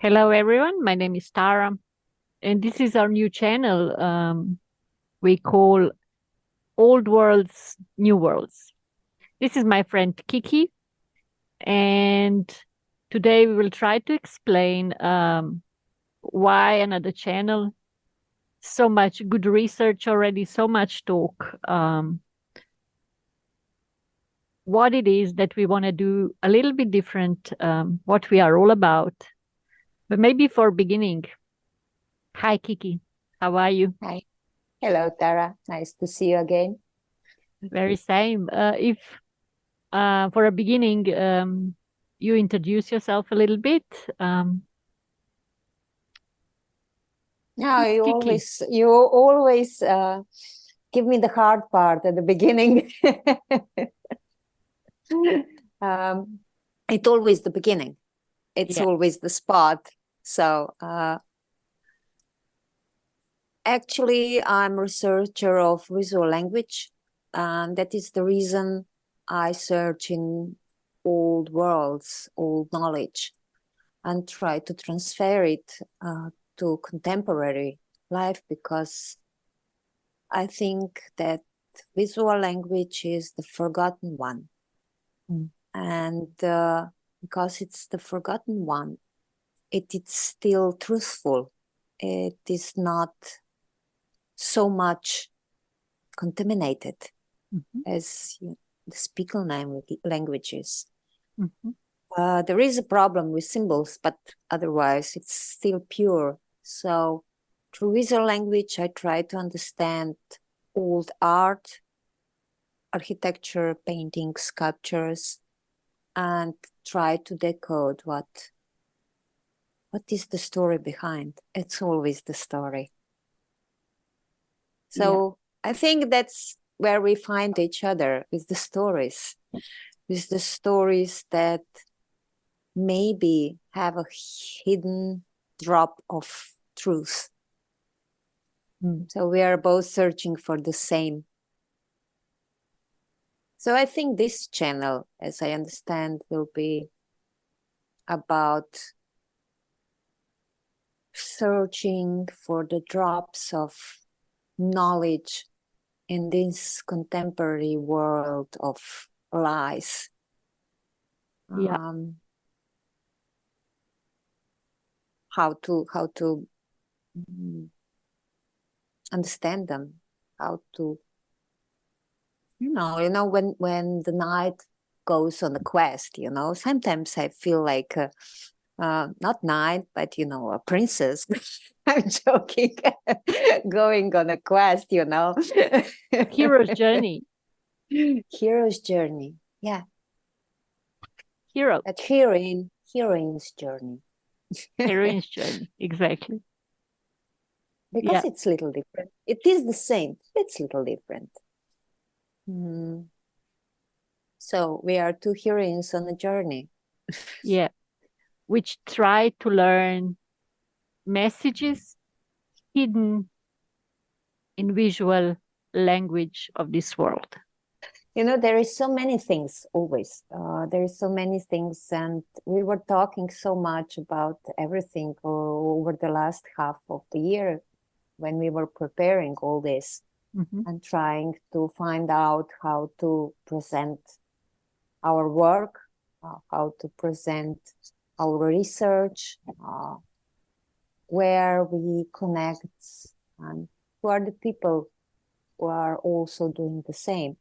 Hello, everyone. My name is Tara, and this is our new channel we call Old Worlds, New Worlds. This is my friend Kiki, and today we will try to explain why another channel, so much good research already, so much talk, what it is that we want to do a little bit different, what we are all about. But maybe for beginning, hi, Kiki. How are you? Hi. Hello, Tara. Nice to see you again. Very same. If for a beginning, you introduce yourself a little bit. Now Who's Kiki? you always give me the hard part at the beginning. It's always the beginning. It's Yeah. always the spot. So actually, I'm a researcher of visual language, and that is the reason I search in old worlds, old knowledge, and try to transfer it to contemporary life, because I think that visual language is the forgotten one. And because it's the forgotten one, it is still truthful. It is not so much contaminated as the speaker languages. There is a problem with symbols, but otherwise it's still pure. So through visual language, I try to understand old art, architecture, painting, sculptures, and try to decode what is the story behind. It's always the story. So I think that's where we find each other, with the stories that maybe have a hidden drop of truth. So we are both searching for the same. So I think this channel, as I understand, will be about searching for the drops of knowledge in this contemporary world of lies. How to understand them, how to when the night goes on a quest, sometimes I feel like not knight, but a princess. I'm joking. Going on a quest, Hero's journey. Hero's journey. Yeah. Hero. But heroine's journey. Heroine's journey. Exactly. Because it's a little different. It is the same. It's a little different. So we are two heroines on a journey. Yeah. Which try to learn messages hidden in visual language of this world. There is so many things always. There is so many things, and we were talking so much about everything over the last half of the year when we were preparing all this and trying to find out how to present our work, how to present our research, where we connect, and who are the people who are also doing the same.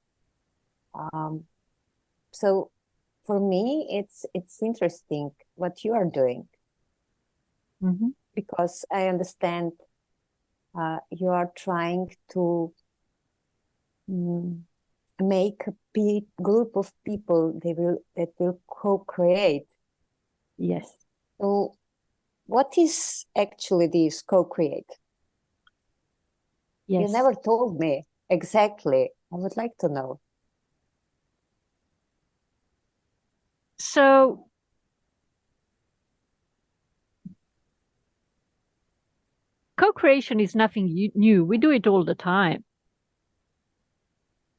So for me, it's interesting what you are doing, because I understand you are trying to make a group of people that will co-create. Yes. So what is actually this co-create? Yes. You never told me exactly. I would like to know. So co-creation is nothing new. We do it all the time.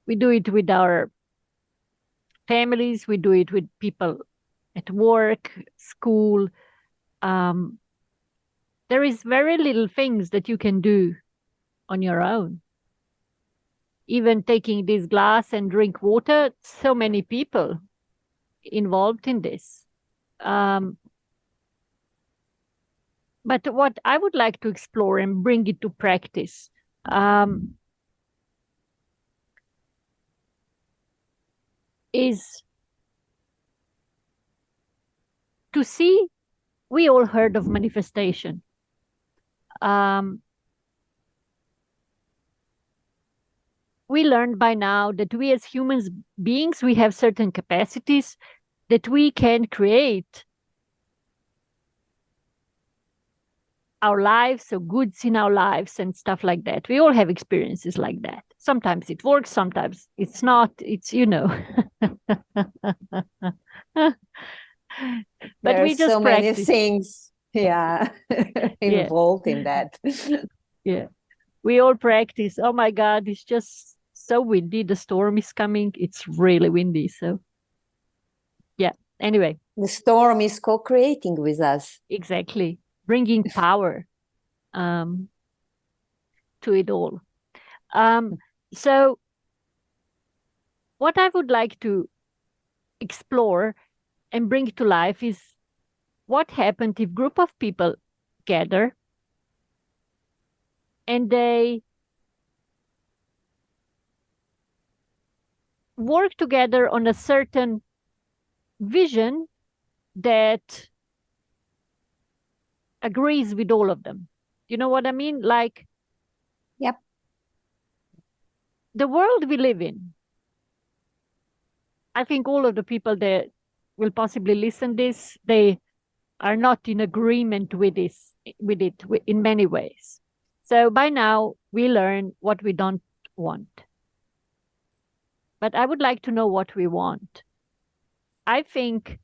We do it with our families. We do it with people at work, school. there is very little things that you can do on your own. Even taking this glass and drink water, so many people involved in this. But what I would like to explore and bring it to practice is to see, we all heard of manifestation. We learned by now that we as humans beings, we have certain capacities that we can create our lives, so goods in our lives and stuff like that. We all have experiences like that. Sometimes it works, sometimes it's not. It's, but There are we so just many practice. things, yeah, Yeah. involved in that. Yeah. We all practice. Oh my God, it's just so windy. The storm is coming. It's really windy. So, yeah. Anyway, The storm is co-creating with us. exactly. Bringing power to it all. So, what I would like to explore and bring to life is what happened if group of people gather and they work together on a certain vision that agrees with all of them. You know what I mean? Like, Yep. the world we live in, I think all of the people that will possibly listen this, they are not in agreement with it in many ways. So by now we learn what we don't want. But I would like to know what we want. I think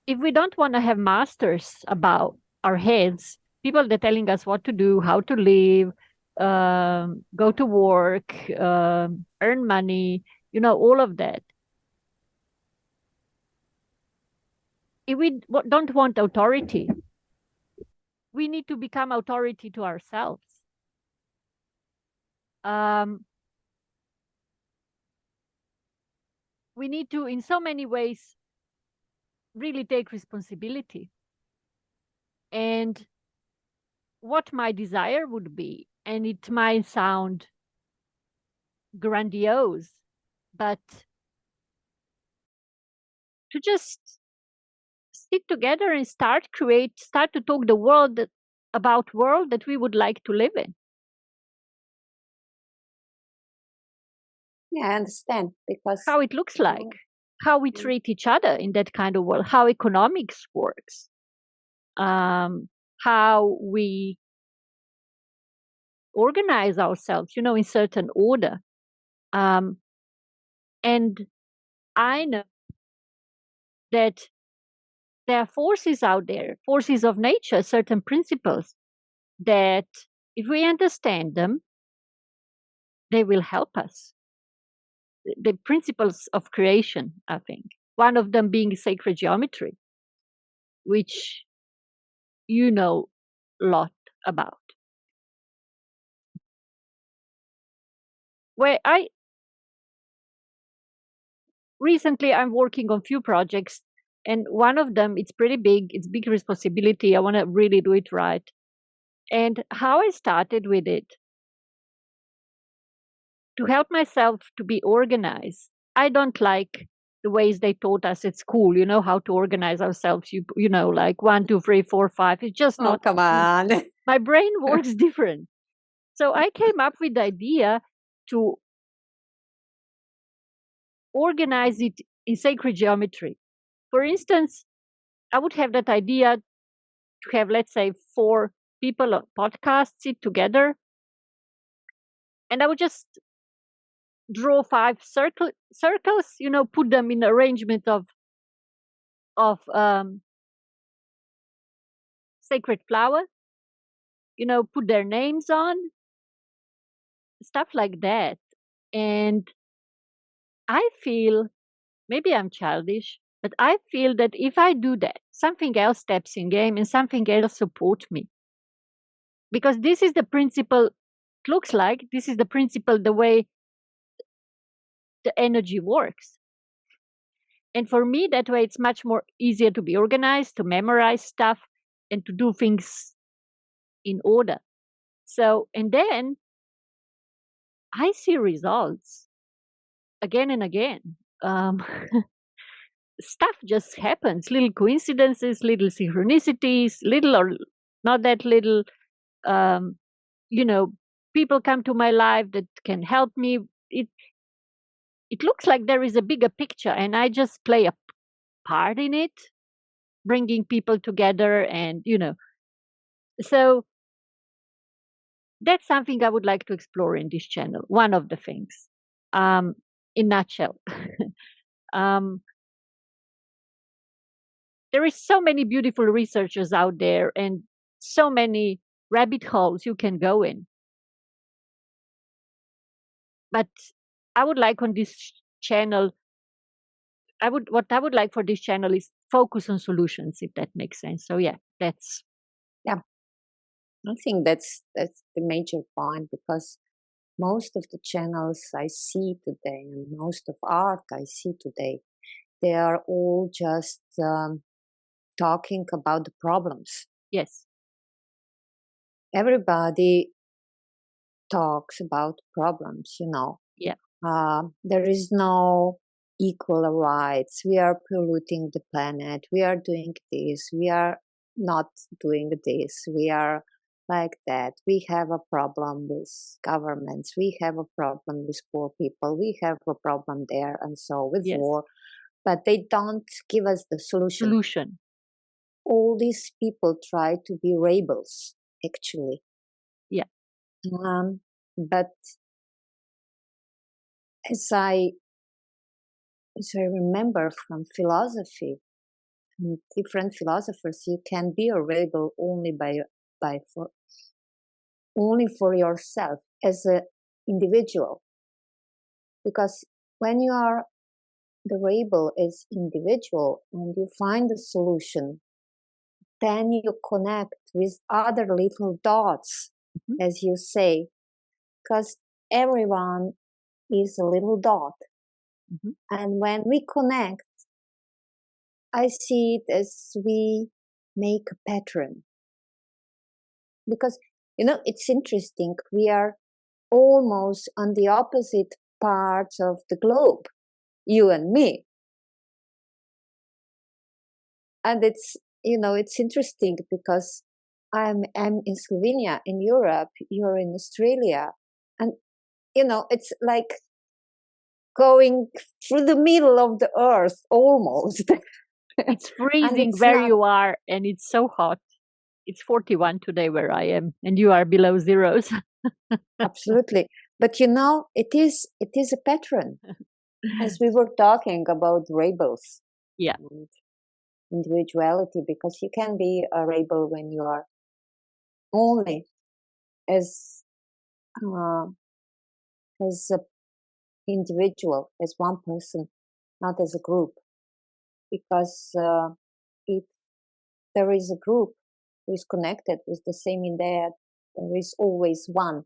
if we don't want to have masters about our heads, people that are telling us what to do, how to live, go to work, earn money, all of that. If we don't want authority, we need to become authority to ourselves. We need to, in so many ways, really take responsibility. And what my desire would be, and it might sound grandiose, but to just sit together and start to talk the world about world that we would like to live in. Yeah, I understand, because how it looks like, how we treat each other in that kind of world, how economics works, how we organize ourselves, in certain order. And I know that there are forces out there, forces of nature, certain principles that if we understand them, they will help us. The principles of creation, I think. One of them being sacred geometry, which you know a lot about. Where recently I'm working on few projects, and one of them, it's pretty big, it's big responsibility. I want to really do it right. And how I started with it, to help myself to be organized. I don't like the ways they taught us at school, how to organize ourselves. Like 1, 2, 3, 4, 5. It's just not. come on. My brain works different. So I came up with the idea to organize it in sacred geometry. For instance, I would have that idea to have, let's say, 4 people on podcast sit together, and I would just draw 5 circles, put them in arrangement of sacred flower, put their names on, stuff like that. And I feel, maybe I'm childish, but I feel that if I do that, something else steps in game and something else support me. Because this is the principle, it looks like this is the principle, the way the energy works. And for me, that way it's much more easier to be organized, to memorize stuff, and to do things in order. So, and then I see results again and again. Stuff just happens, little coincidences, little synchronicities, little or not that little. Um, you know, people come to my life that can help me. It looks like there is a bigger picture, and I just play a part in it, bringing people together, and so that's something I would like to explore in this channel. One of the things, in nutshell. um, there is so many beautiful researchers out there, and so many rabbit holes you can go in. But I would like on this channel, what I would like for this channel is focus on solutions, if that makes sense. So yeah, that's Yeah, I think that's the major point, because most of the channels I see today and most of art I see today, they are all just talking about the problems. yes, Everybody talks about problems, yeah, there is no equal rights. We are polluting the planet. We are doing this. We are not doing this. We are like that. We have a problem with governments. We have a problem with poor people. We have a problem there and so with yes, war. But they don't give us the solution. All these people try to be rebels, actually. Yeah. But as I remember from philosophy, different philosophers, you can be a rebel only only for yourself as an individual. Because when you are the rebel as individual and you find a solution, then you connect with other little dots, as you say, because everyone is a little dot. And when we connect, I see it as we make a pattern. Because, it's interesting. We are almost on the opposite parts of the globe, you and me. And it's interesting because I'm in Slovenia, in Europe, you're in Australia. And, it's like going through the middle of the earth almost. It's freezing it's where not, you are, and it's so hot. It's 41 today where I am, and you are below zeros. absolutely. But it is a pattern. As we were talking about rebels, yeah, and individuality, because you can be a rebel when you are only as a individual, as one person, not as a group. Because if there is a group who is connected with the same idea, there is always one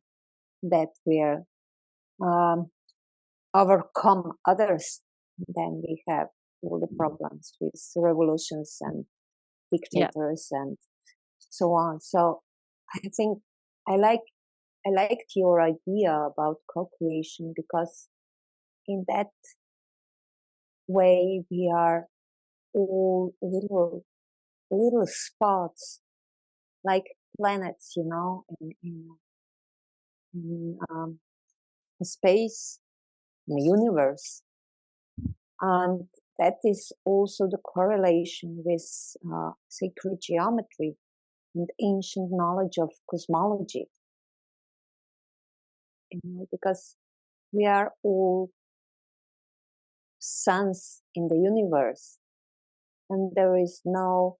that will overcome others. Then we have all the problems with revolutions and dictators and so on. So I think I liked your idea about co-creation, because in that way we are all little spots, like planets, in space, in the universe. And that is also the correlation with sacred geometry and ancient knowledge of cosmology. Because we are all suns in the universe, and there is no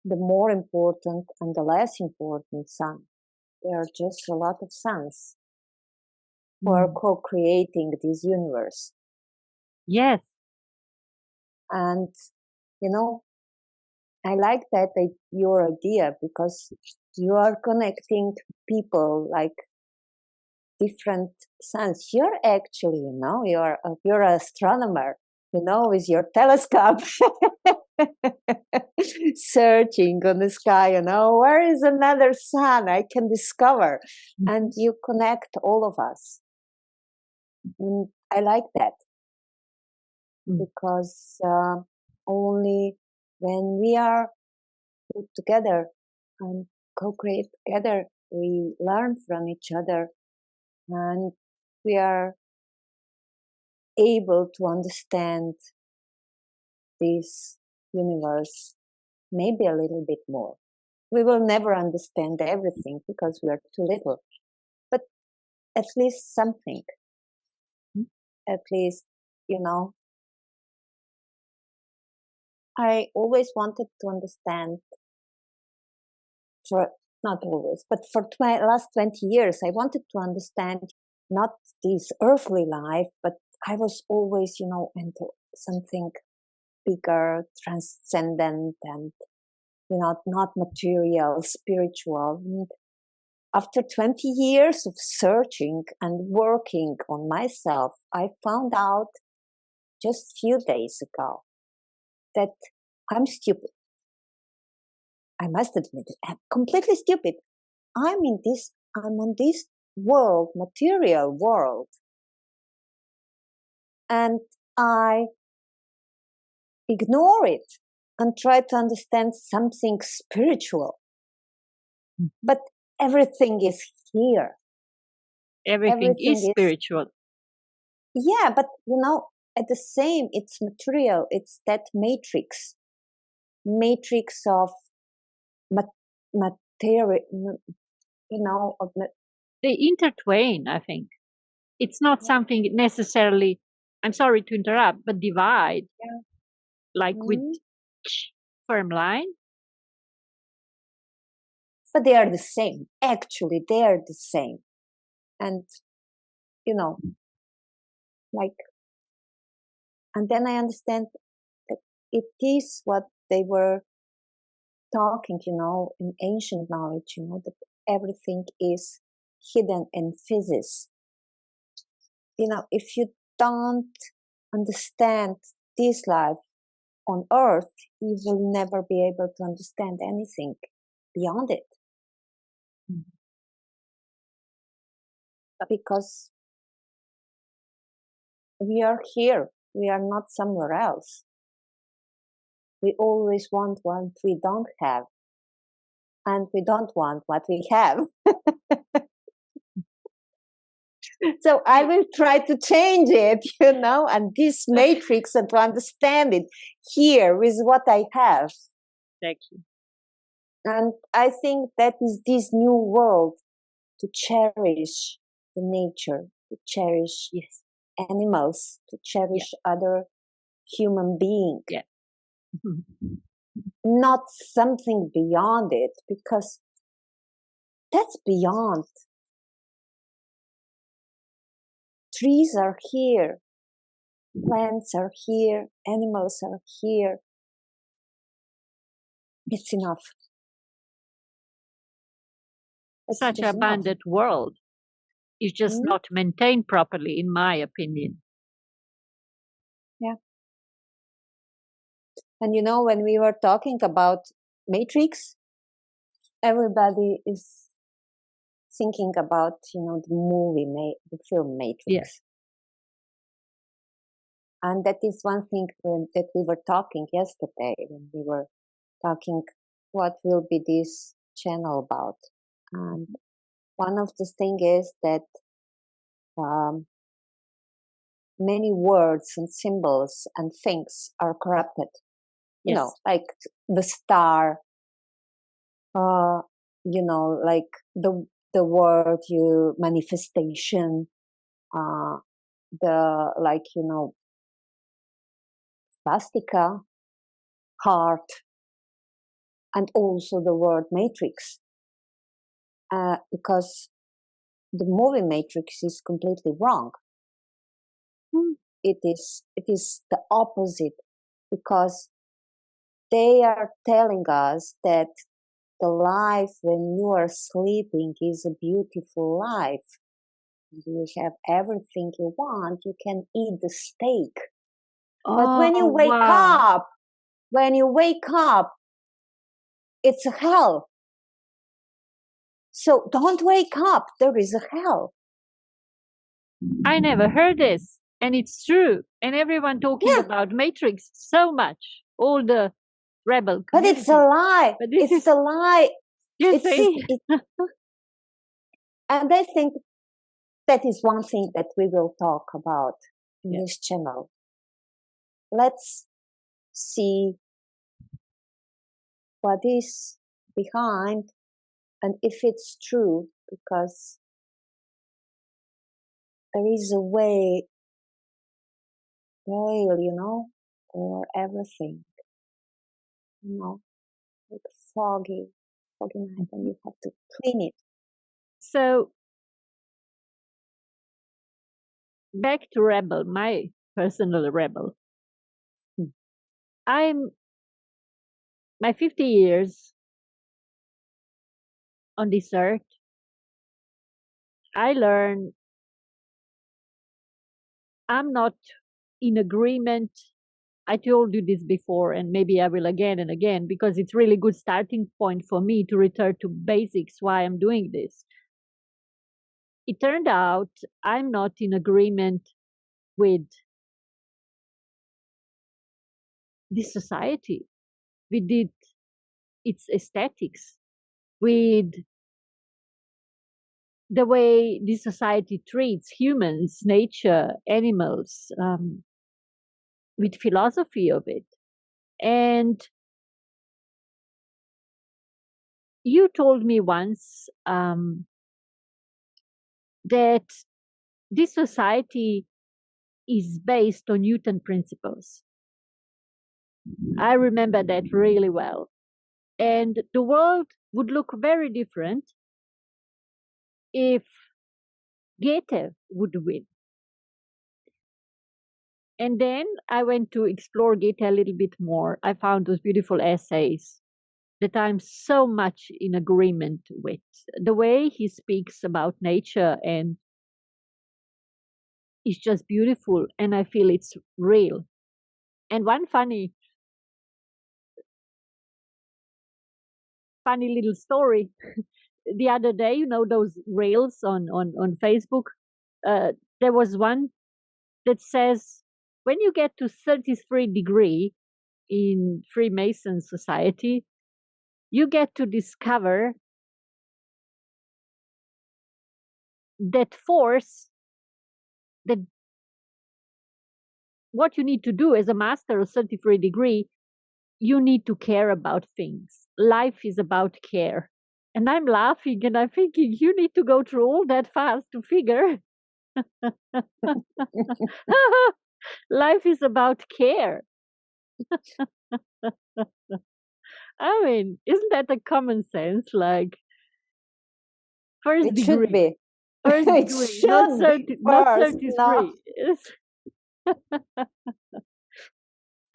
the more important and the less important sun. There are just a lot of suns who are co-creating this universe. Yes. And I like that your idea, because you are connecting people like different suns. You're actually, you're an astronomer, with your telescope, searching on the sky, where is another sun I can discover, and you connect all of us. And I like that, because only when we are put together and co-create together, we learn from each other, and we are able to understand this universe maybe a little bit more. We will never understand everything because we are too little, but at least something. At least, I always wanted to understand, for not always, but for last 20 years, I wanted to understand not this earthly life, but I was always, into something bigger, transcendent, and not material, spiritual. And after 20 years of searching and working on myself, I found out just a few days ago that I'm stupid. I must admit it. I'm completely stupid. I'm on this world, material world, and I ignore it and try to understand something spiritual. But everything is here. Everything is spiritual. Yeah, but at the same, it's material. It's that matrix of material. They intertwine, I think. It's not something necessarily, I'm sorry to interrupt, but divide, like with firm line. But they are the same. Actually, they are the same. And, and then I understand that it is what they were talking, in ancient knowledge, that everything is hidden in physics. If you don't understand this life on earth, you will never be able to understand anything beyond it. Because we are here, we are not somewhere else. We always want what we don't have, and we don't want what we have. So I will try to change it, and this matrix, and to understand it here with what I have. Thank you. And I think that is this new world, to cherish the nature, to cherish animals, to cherish other human beings. Yeah. Not something beyond it, because that's beyond. Trees are here, plants are here, animals are here. It's enough. Such an abundant world is just not maintained properly, in my opinion. Yeah. And when we were talking about Matrix, everybody is thinking about, the movie, the film Matrix. Yes. And that is one thing that we were talking yesterday, when we were talking what will be this channel about. And one of the things is that many words and symbols and things are corrupted. Like the star, like the word manifestation, swastika, heart, and also the word matrix. Because the movie Matrix is completely wrong. It is the opposite, because they are telling us that the life when you are sleeping is a beautiful life. You have everything you want. You can eat the steak. But when you Oh, wake wow. up, it's a hell. So don't wake up. There is a hell. I never heard this. And it's true. And everyone talking Yeah, about Matrix so much. All the rebel but it's a community. lie. But this It's is, a lie. you It's see? it, and I think that is one thing that we will talk about in Yeah. this channel. Let's see what is behind and if it's true, because there is a way, veil, or everything, like foggy night, and you have to clean it. So back to rebel, my personal rebel. I'm my 50 years on this earth. I learned I'm not in agreement. I told you this before, and maybe I will again and again, because it's really good starting point for me to return to basics why I'm doing this. It turned out I'm not in agreement with this society, with its aesthetics, with the way this society treats humans, nature, animals, with philosophy of it. And you told me once that this society is based on Newton principles. I remember that really well. And the world would look very different if Goethe would win. And then I went to explore Goethe a little bit more. I found those beautiful essays that I'm so much in agreement with. The way he speaks about nature and is just beautiful, and I feel it's real. And one funny little story. The other day, those rails on Facebook. There was one that says when you get to 33 degree in Freemason society, you get to discover that force that what you need to do as a master of 33 degree, you need to care about things. Life is about care. And I'm laughing and I'm thinking, you need to go through all that fast to figure. Life is about care. I mean, isn't that a common sense? Like first It should degree, be. first It degree, not should be 30, not first. No, 33.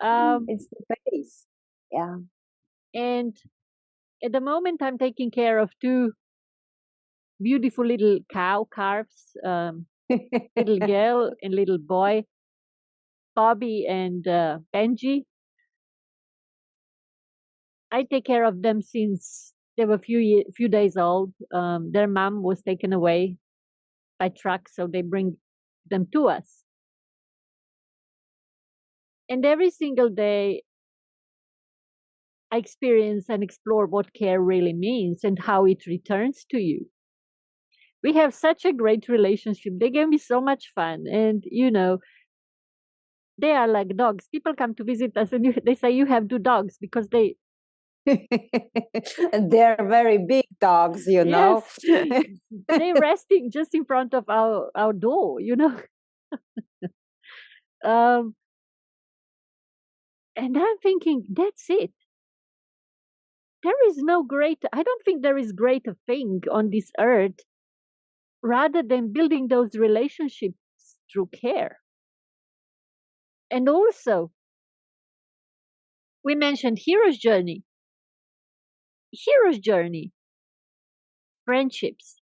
um, it's the base. Yeah. and at the moment, I'm taking care of two beautiful little cow calves, little girl and little boy, Bobby and Benji. I take care of them since they were few days old. Their mom was taken away by truck, so they bring them to us. And every single day, I experience and explore what care really means and how it returns to you. We have such a great relationship. They give me so much fun, and they are like dogs. People come to visit us, and they say you have two dogs because they And they're very big dogs, yes, they're resting just in front of our door. Um, and I'm thinking, that's it. There is no I don't think there is greater thing on this earth rather than building those relationships through care. And also, We mentioned hero's journey. Hero's journey, friendships,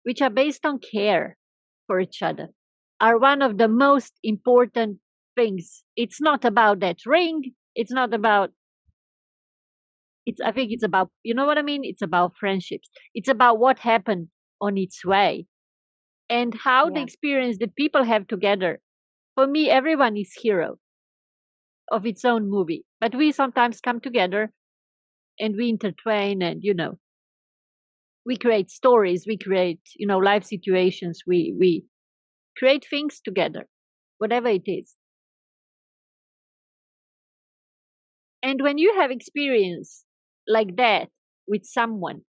which are based on care for each other, are one of the most important things. It's not about that ring. It's not about, I think it's about, you know what I mean? It's about friendships. It's about what happened on its way and how the Yeah. experience that people have together. For me, everyone is hero of its own movie, but we sometimes come together and we intertwine and, we create stories, we create, life situations, we create things together, whatever it is. And when you have experience like that with someone,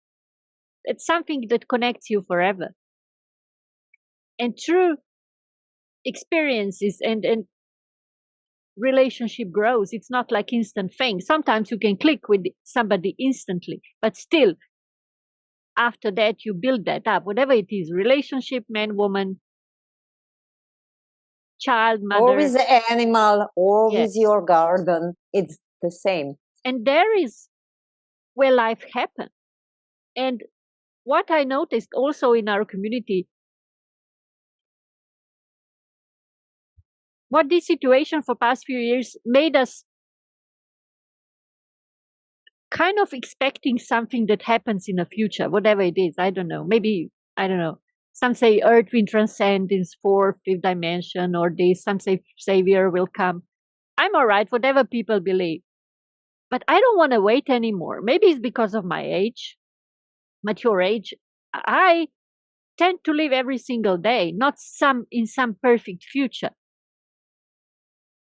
it's something that connects you forever. And through experiences and relationship grows. It's not like instant thing. Sometimes you can click with somebody instantly, but still after that you build that up, whatever it is, relationship, man, woman, child, Or mother. with the animal, or Yes. with your garden. It's the same. And there is where life happens. And what I noticed also in our community, what this situation for past few years made us kind of expecting something that happens in the future, whatever it is. I don't know. Maybe, I don't know. Some say Earth will transcend in fourth, fifth dimension, or this. Some say Savior will come. I'm all right, whatever people believe. But I don't want to wait anymore. Maybe it's because of my age, mature age. I tend to live every single day, not in some perfect future.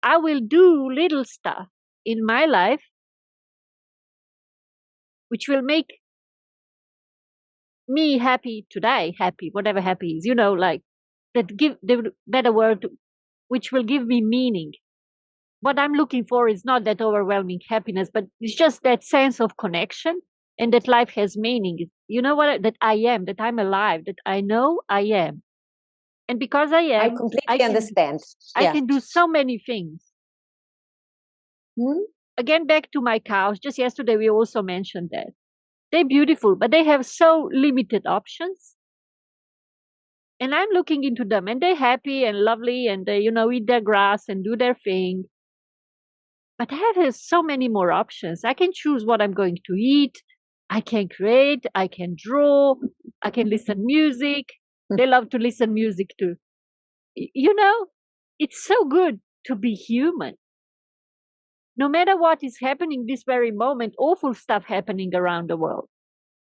I will do little stuff in my life which will make me happy today, happy, whatever happy is, like that give the better word, which will give me meaning. What I'm looking for is not that overwhelming happiness, but it's just that sense of connection and that life has meaning. You know what? That I am, that I'm alive, that I know I am. And because I I am, completely understand. I Yeah. can do so many things. Hmm? Again, back to my cows. Just yesterday, we also mentioned that. They're beautiful, but they have so limited options. And I'm looking into them, and they're happy and lovely, and they, eat their grass and do their thing. But I have so many more options. I can choose what I'm going to eat. I can create. I can draw. I can listen music. They love to listen music too. It's so good to be human. No matter what is happening this very moment, awful stuff happening around the world.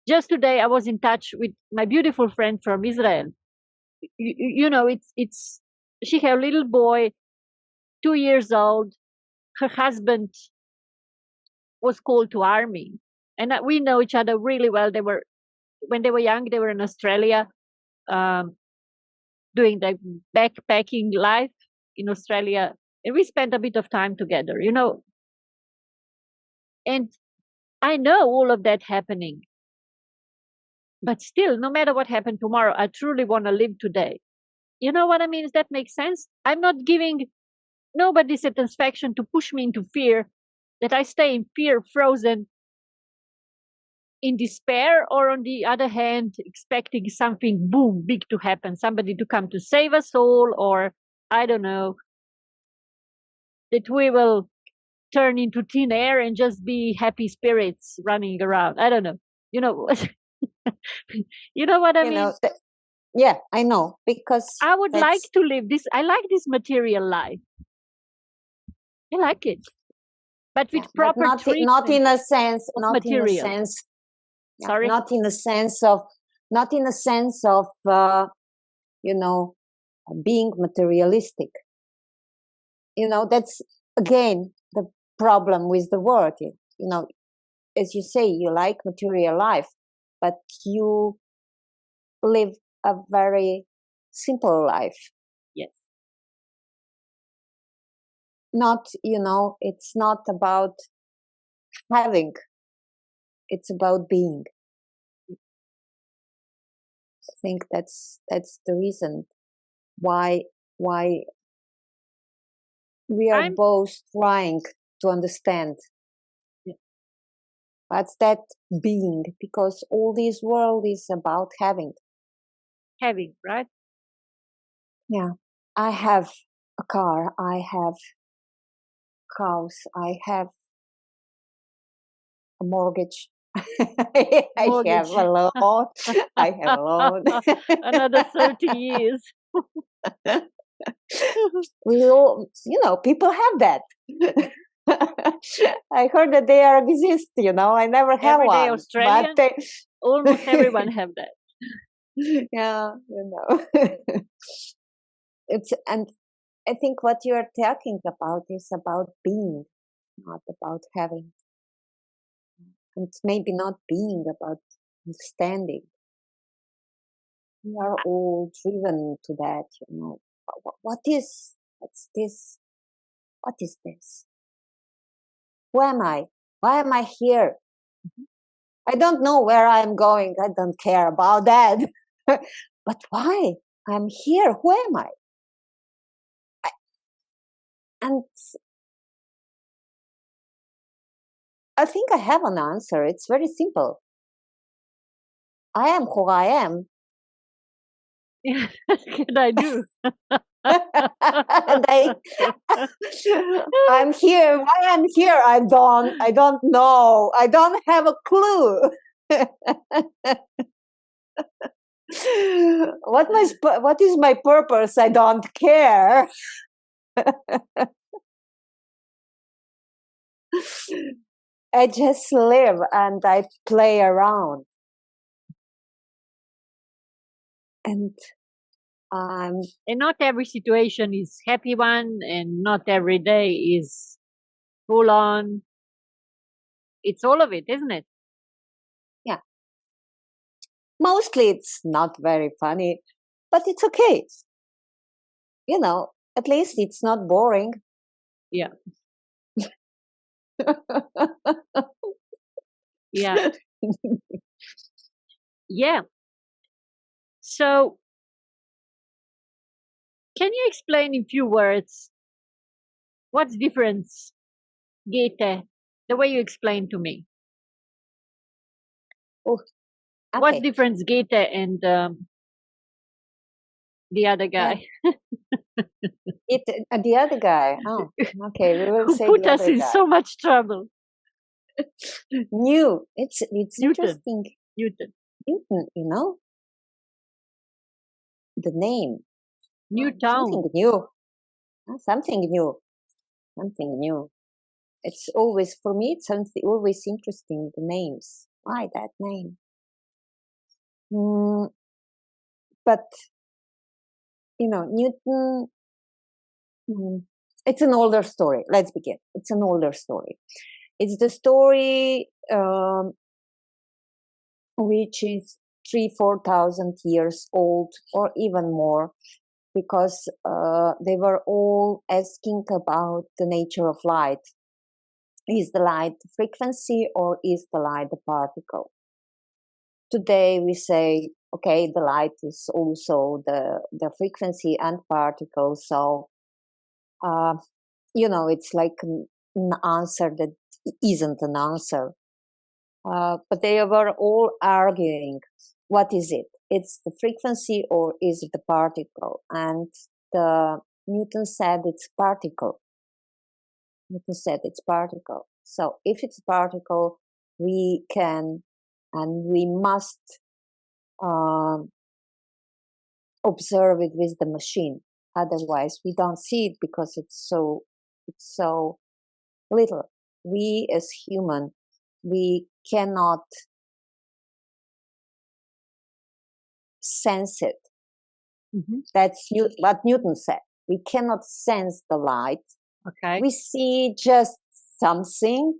Just today, I was in touch with my beautiful friend from Israel. It's she had a little boy, 2 years old. Her husband was called to army, and we know each other really well. When they were young, they were in Australia, um, doing the backpacking life in Australia, and we spent a bit of time together. And I know all of that happening, but still, no matter what happened tomorrow, I truly want to live today. You know what I mean? Does that make sense? I'm not giving nobody satisfaction to push me into fear, that I stay in fear, frozen in despair, or on the other hand, expecting something boom, big to happen, somebody to come to save us all, or I don't know, that we will turn into thin air and just be happy spirits running around. I don't know. You know, you know what I mean? Yeah, I know, because I would like to live this. I like this material life. I like it, but with proper not treatment. Not in a sense. Of Not material. in a sense. Sorry. Not in a sense of. Not in a sense of. Being materialistic. That's again the problem with the word. As you say, you like material life, but you live a very simple life. Yes. It's not about having, it's about being. I think that's the reason why we are both trying to understand. Yeah. What's that being? Because all this world is about having. Having, right? Yeah. I have a car. I have a house. I have a mortgage. I have Mortgage. a loan. I have a loan. Another 30 years. We all, people have that. I heard that they are exist. I never have Everyday one, but Australian, almost everyone have that. yeah, and I think what you are talking about is about being, not about having. It's maybe not being, about understanding. We are all driven to that. What's this? What is this? Who am I? Why am I here? I don't know where I'm going. I don't care about that. But why? I'm here. Who am I? And I think I have an answer. It's very simple. I am who I am. Yeah, what can I do? And I'm here. Why I'm here? I don't know. I don't have a clue. What is my purpose? I don't care. I just live and I play around. And And not every situation is happy one, and not every day is full on. It's all of it, isn't it? yeah. Mostly it's not very funny, but it's okay. At least it's not boring. Yeah. Yeah. Yeah. So, can you explain in few words what's difference, Goethe, the way you explained to me? Oh, What's okay. difference, Goethe and the other guy? The other guy. Oh, okay. We will Who say put the us other in guy. so much trouble? New. It's Newton. interesting. Newton. Newton. The name. Newtown. Something new. Something new. Something new. It's always, for me, it's always interesting, the names. Why that name? But, Newton, it's an older story. Let's begin. It's an older story. It's the story which is 3,000-4,000 years old, or even more, because they were all asking about the nature of light. Is the light frequency, or is the light a particle? Today we say, okay, the light is also the frequency and particle. So, it's like an answer that isn't an answer. But they were all arguing, what is it? It's the frequency, or is it the particle? And Newton said it's particle. Newton said it's particle. So if it's particle, we can and we must observe it with the machine. Otherwise, we don't see it because it's so little. We as human, we cannot sense it. Mm-hmm. That's what Newton said. We cannot sense the light. Okay. We see just something,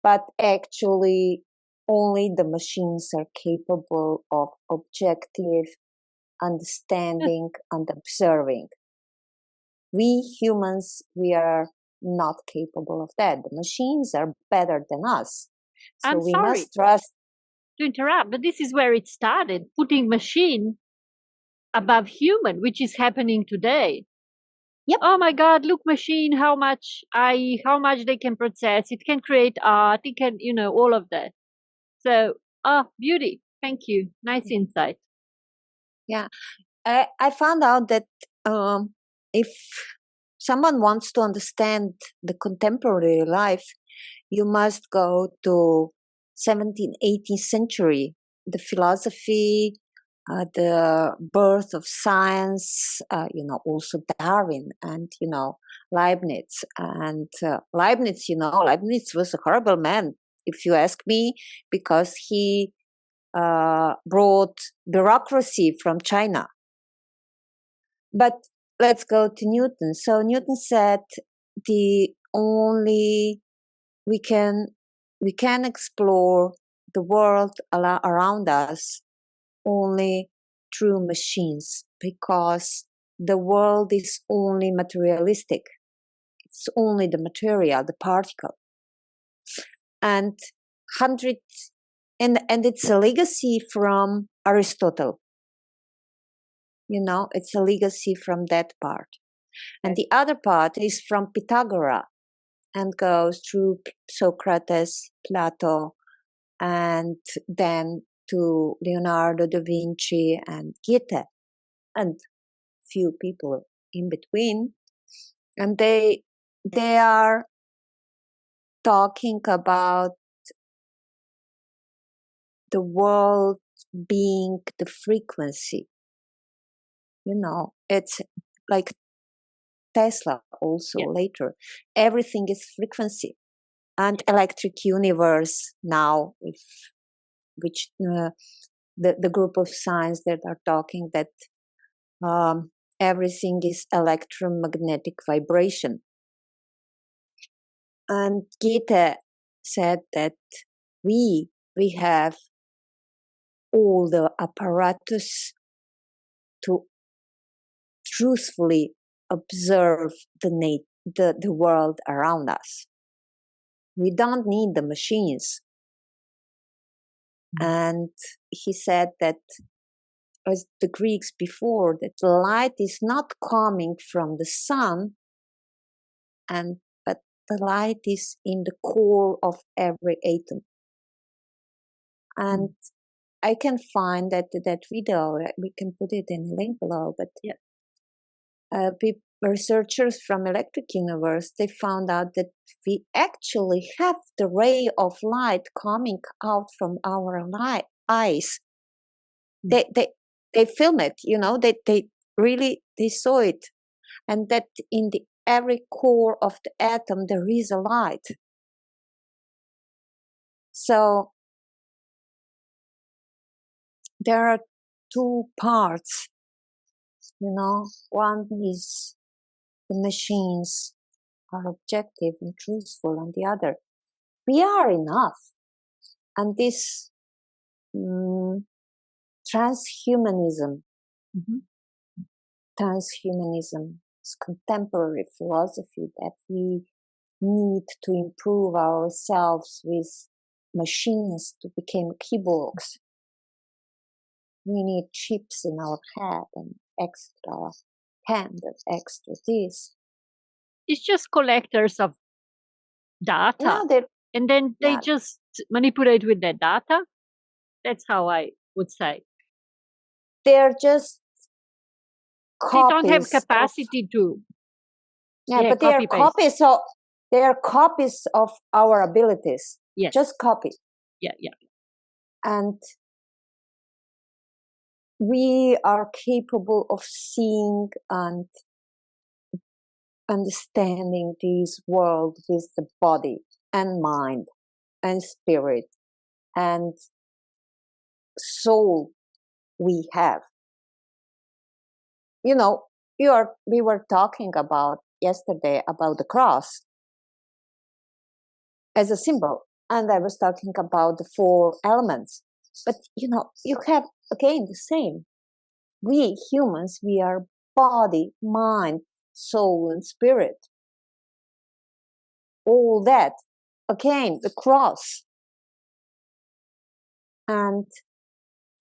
but actually only the machines are capable of objective understanding and observing. We humans, we are not capable of that. The machines are better than us. So I'm we sorry must trust. to interrupt, but this is where it started, putting machine above human, which is happening today. Yep. Oh my God, look machine, how much they can process. It can create art, it can, all of that. So, beauty. Thank you. Nice insight. Yeah. I found out that if someone wants to understand the contemporary life, you must go to 17th, 18th century, the philosophy, the birth of science, also Darwin and, Leibniz. And Leibniz was a horrible man, if you ask me, because he brought bureaucracy from China. But let's go to Newton. So Newton said the only we can explore the world around us only through machines, because the world is only materialistic. It's only the material, the particle, and hundreds, and it's a legacy from Aristotle. It's a legacy from that part, and the other part is from Pythagoras and goes through Socrates, Plato, and then to Leonardo da Vinci and Goethe, and few people in between. And they are talking about the world being the frequency. It's like Tesla also later. Everything is frequency. And electric universe now, which the group of science that are talking that everything is electromagnetic vibration. And Goethe said that we have all the apparatus to truthfully observe the world around us. We don't need the machines. And he said that, as the Greeks before, that the light is not coming from the sun, but the light is in the core of every atom. And I can find that video. We can put it in the link below. But researchers from Electric Universe, they found out that we actually have the ray of light coming out from our eyes. They film it, they really, they saw it, and that in the every core of the atom there is a light. So there are two parts, one is the machines are objective and truthful, and the other, we are enough. And this transhumanism is contemporary philosophy that we need to improve ourselves with machines to become keyboards. We need chips in our head and extra hand and extra this. It's just collectors of data. And then they just manipulate with that data. That's how I would say. They're just copies. They don't have capacity to. But they are copies. So they are copies of our abilities. Yes. Just copy. Yeah. And we are capable of seeing and understanding this world with the body and mind and spirit and soul we have. We were talking about yesterday about the cross as a symbol, and I was talking about the 4 elements. But you have again the same. We humans, we are body, mind, soul, and spirit. All that, again, the cross. And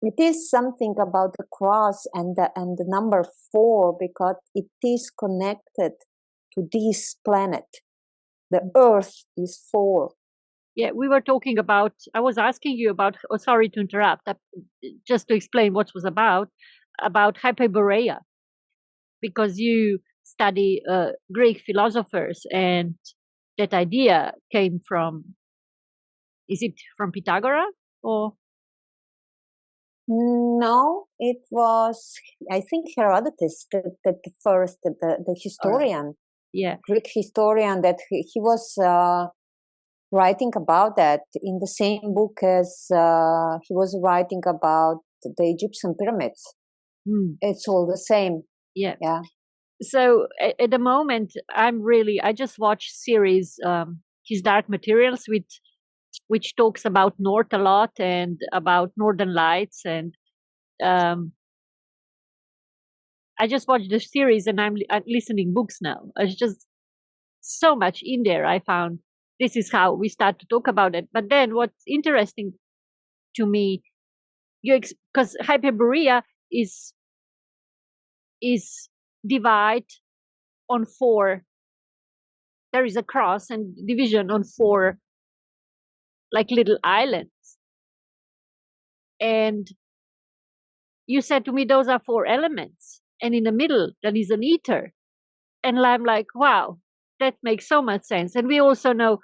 it is something about the cross and the number 4, because it is connected to this planet. The Earth is 4. Yeah, we were talking about, I was asking you about, oh, sorry to interrupt, just to explain what was about Hyperborea, because you study Greek philosophers, and that idea came from, is it from Pythagoras or? No, it was, I think, Herodotus, the first, the historian, Yeah. Greek historian, that he was writing about that in the same book as he was writing about the Egyptian pyramids. It's all the same. Yeah. Yeah. So at the moment, I just watched series, His Dark Materials, which talks about North a lot and about Northern Lights, and I just watched the series, and I'm listening books now. It's just so much in there. I found this is how we start to talk about it. But then what's interesting to me, because Hyperborea is divided on 4. There is a cross and division on 4, like little islands. And you said to me, those are 4 elements. And in the middle, that is an ether. And I'm like, wow, that makes so much sense. And we also know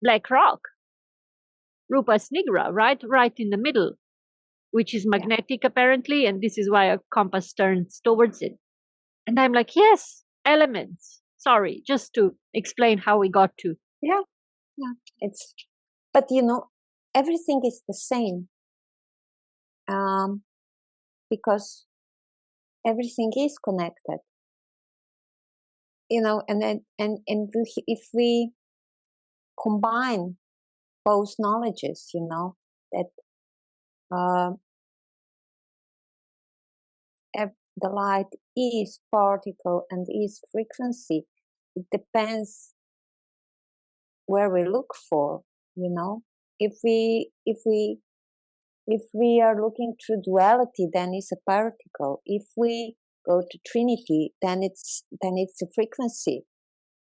black rock, Rupa Snigra, right in the middle, which is magnetic apparently. And this is why a compass turns towards it. And I'm like, yes, elements. Sorry, just to explain how we got to. Yeah. It's, but everything is the same. Because everything is connected. And if we combine both knowledges, that the light is particle and is frequency. It depends where we look for. If we are looking through duality, then it's a particle. If we go to Trinity, then it's a frequency.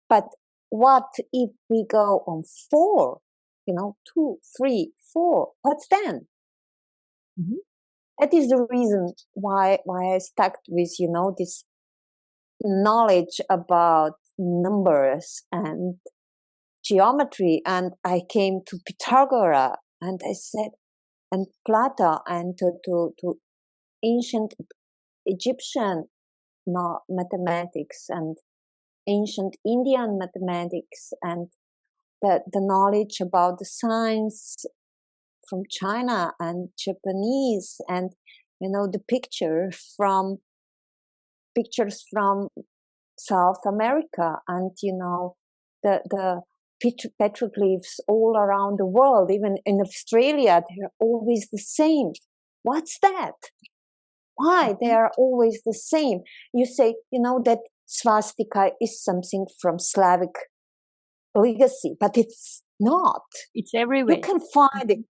But what if we go on 4? 2, 3, 4. What's then? Mm-hmm. That is the reason why I stuck with this knowledge about numbers and geometry, and I came to Pythagoras, and I said, and Plato, and to ancient Egyptian mathematics and ancient Indian mathematics, and the knowledge about the science from China and Japanese, and the pictures from South America, and the petroglyphs all around the world, even in Australia, they're always the same. What's that? Why they are always the same? You say, that swastika is something from Slavic legacy, but it's not. It's everywhere. You can find it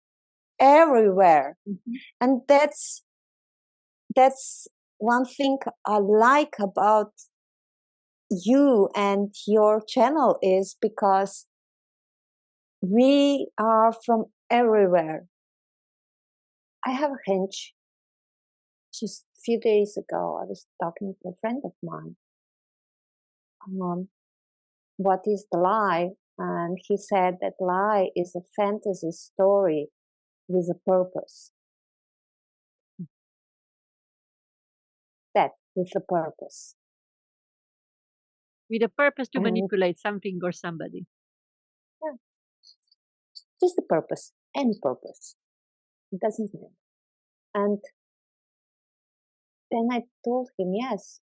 everywhere. Mm-hmm. And that's one thing I like about you and your channel, is because we are from everywhere. I have a hunch. Just a few days ago, I was talking to a friend of mine. What is the lie? And he said that lie is a fantasy story with a purpose. That with a purpose. With a purpose to manipulate something or somebody. Yeah. Just a purpose. Any purpose. It doesn't matter. And then I told him, yes,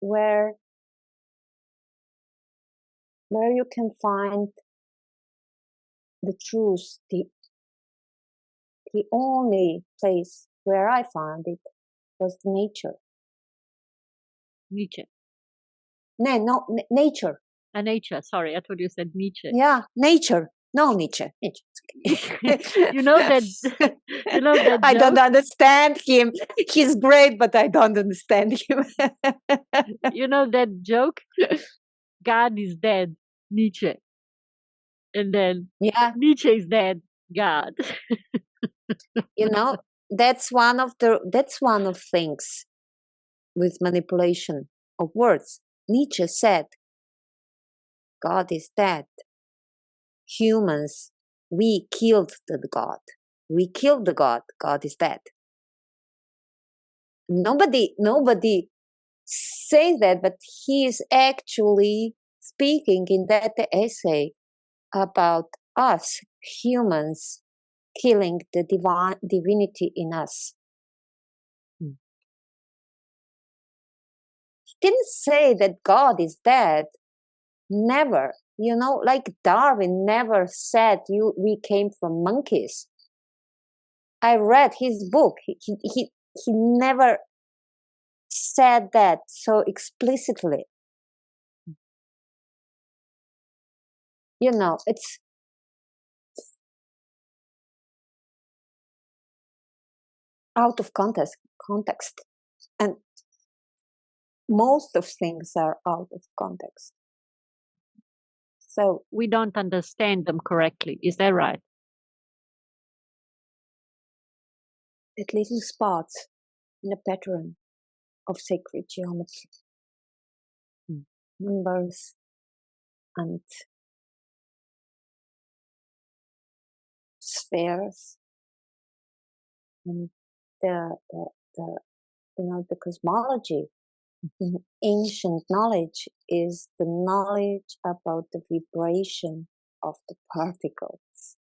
where you can find the truth, the only place where I found it was nature. Nietzsche. No, nature. Nature. Sorry, I thought you said Nietzsche. Yeah, nature. No, Nietzsche. Nietzsche. You know that you know that I don't joke? understand him. He's great, but I don't understand him. You know that joke? God is dead, Nietzsche. And then Yeah, Nietzsche is dead, God. you know, that's one of things with manipulation of words. Nietzsche said, God is dead. Humans, we killed the God. We killed the God. God is dead. Nobody says that, but he is actually speaking in that essay about us humans killing the divinity in us. Hmm. He didn't say that God is dead. Never. You know, like Darwin never said we came from monkeys. I read his book. He never said that so explicitly. You know, it's out of context. And most of things are out of context. So We don't understand them correctly. Is that right? that little spots in a pattern of sacred geometry, numbers and spheres, and the the cosmology. Ancient knowledge is the knowledge about the vibration of the particles.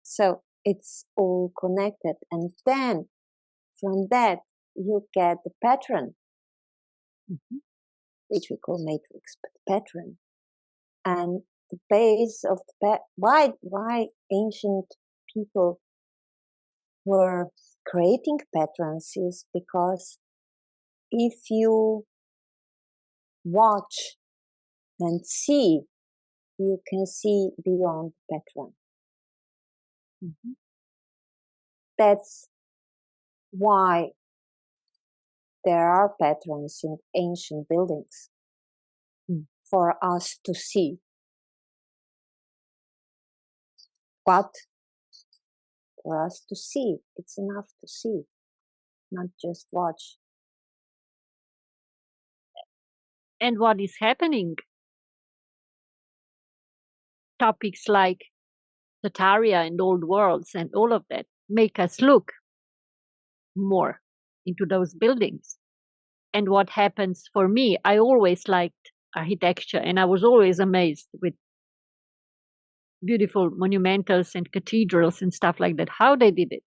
So it's all connected, and then from that you get the pattern, which we call matrix, but pattern. And the base of the why ancient people were creating patterns is because if you watch and see, you can see beyond the pattern. That's why there are patterns in ancient buildings for us to see. But for us to see, it's enough to see, not just watch. And what is happening? Topics like Tataria and old worlds and all of that make us look more into those buildings. And what happens for me, I always liked architecture and I was always amazed with beautiful monumentals and cathedrals and stuff like that, how they did it.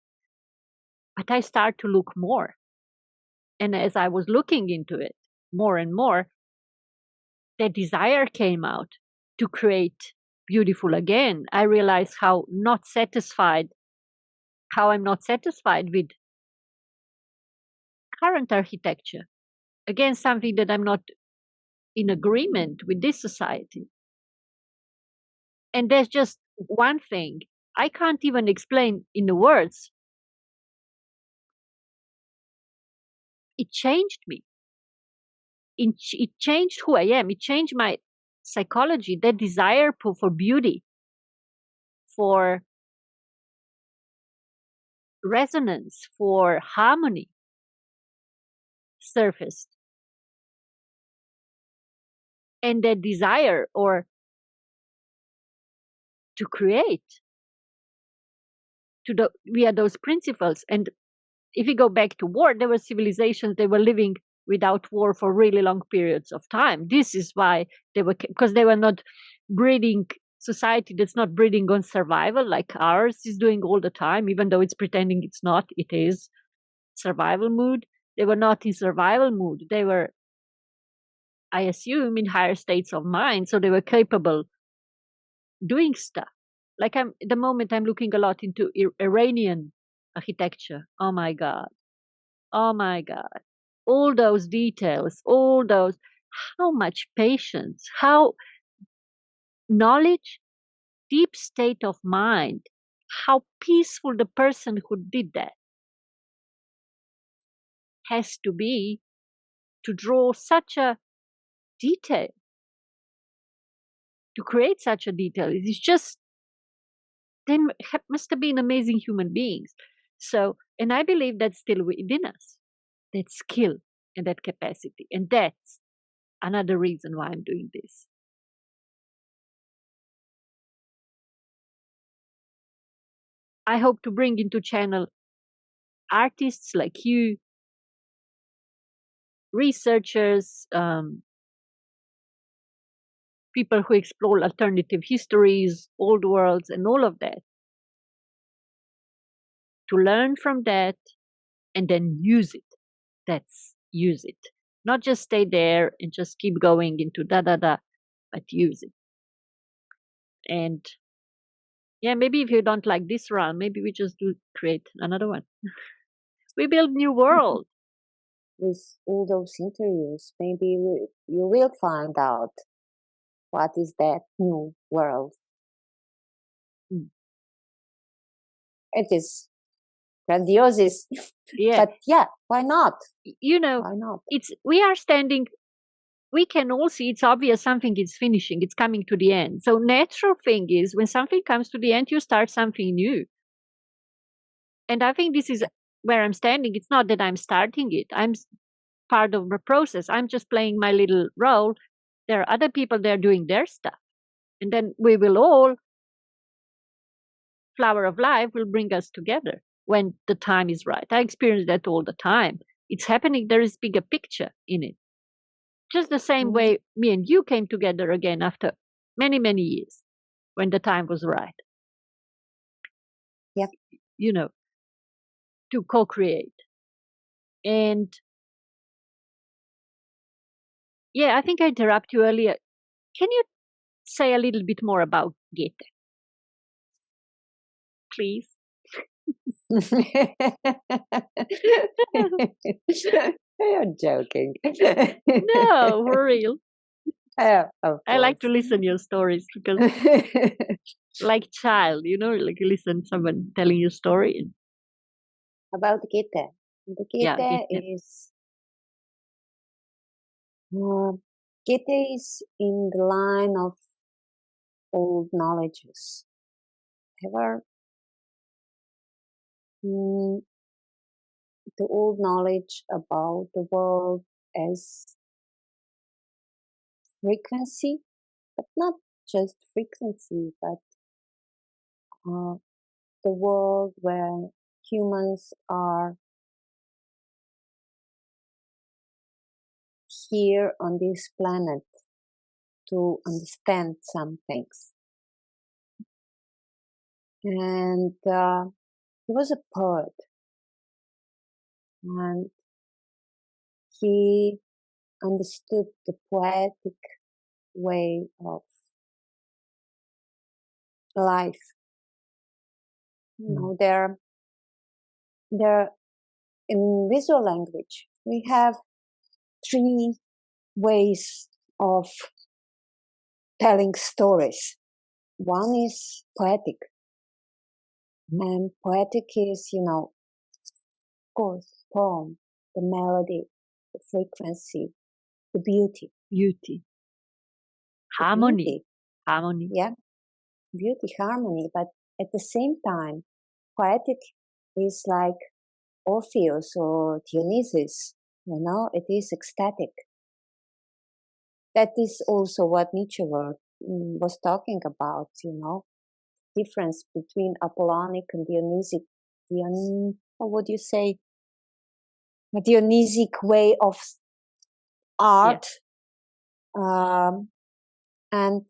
But I start to look more. And as I was looking into it more and more, the desire came out to create beautiful again. I realized how I'm not satisfied with current architecture. Again, something that I'm not in agreement with this society. And there's just one thing I can't even explain in the words. It changed me. It changed who I am. It changed my psychology, that desire for beauty, for resonance, for harmony surfaced. And that desire or to create via those principles. And if you go back to war, there were civilizations, they were living without war for really long periods of time. This is why because they were not breeding society that's not breeding on survival like ours is doing all the time, even though it's pretending it's not, it is survival mood. They were not in survival mood. They were, I assume, in higher states of mind, so they were capable doing stuff. Like the moment I'm looking a lot into Iranian architecture. Oh my God. Oh my God. All those details, how much patience, how knowledge, deep state of mind, how peaceful the person who did that has to be to draw such a detail, to create such a detail. It is just, they must have been amazing human beings. So, and I believe that's still within us, that skill and that capacity. And that's another reason why I'm doing this. I hope to bring into channel artists like you, researchers, people who explore alternative histories, old worlds, and all of that, to learn from that and then use it. That's use it. Not just stay there and just keep going into da da da, but use it. And yeah, maybe if you don't like this round, maybe we just do create another one. We build new world. With all those interviews, maybe you will find out what is that new world. It is grandiose. Yeah. But yeah, why not? You know, why not? We are standing, we can all see it's obvious something is finishing, it's coming to the end. So natural thing is when something comes to the end, you start something new. And I think this is where I'm standing. It's not that I'm starting it. I'm part of the process. I'm just playing my little role. There are other people there doing their stuff. And then we will all, flower of life will bring us together when the time is right. I experience that all the time. It's happening. There is bigger picture in it. Just the same way me and you came together again after many, many years when the time was right. Yep. You know, to co-create. And yeah, I think I interrupted you earlier. Can you say a little bit more about Goethe? Please. You're joking. No, for real. Of I like to course. listen your stories because like child, like you listen someone telling you a story. About Goethe. The Goethe is Goethe is in the line of old knowledges. However, the old knowledge about the world as frequency, but not just frequency, but the world where humans are here on this planet to understand some things. And he was a poet, and he understood the poetic way of life. You know, there in visual language we have 3 ways of telling stories. One is poetic, and poetic is, of course, poem, the melody, the frequency, the beauty. Harmony. Yeah, beauty, harmony. But at the same time, poetic is like Orpheus or Dionysus, it is ecstatic. That is also what Nietzsche was talking about, difference between Apollonic and Dionysic, or what do you say, a Dionysic way of art. Yeah. And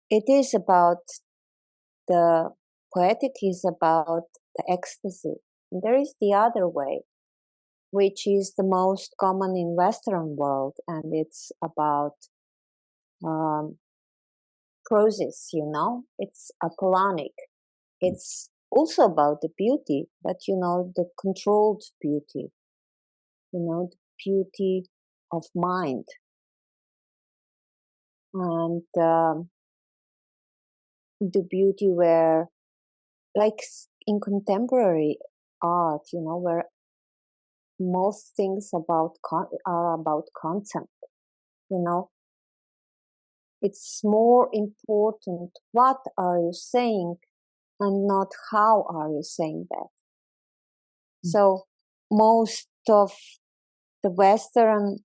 it is about the poetic is about the ecstasy. And there is the other way, which is the most common in Western world, and it's about prose, it's Apollonic. It's also about the beauty, but the controlled beauty, the beauty of mind. And the beauty where, like in contemporary art, you know, where most things are about content, you know, it's more important what are you saying and not how are you saying that. So most of the Western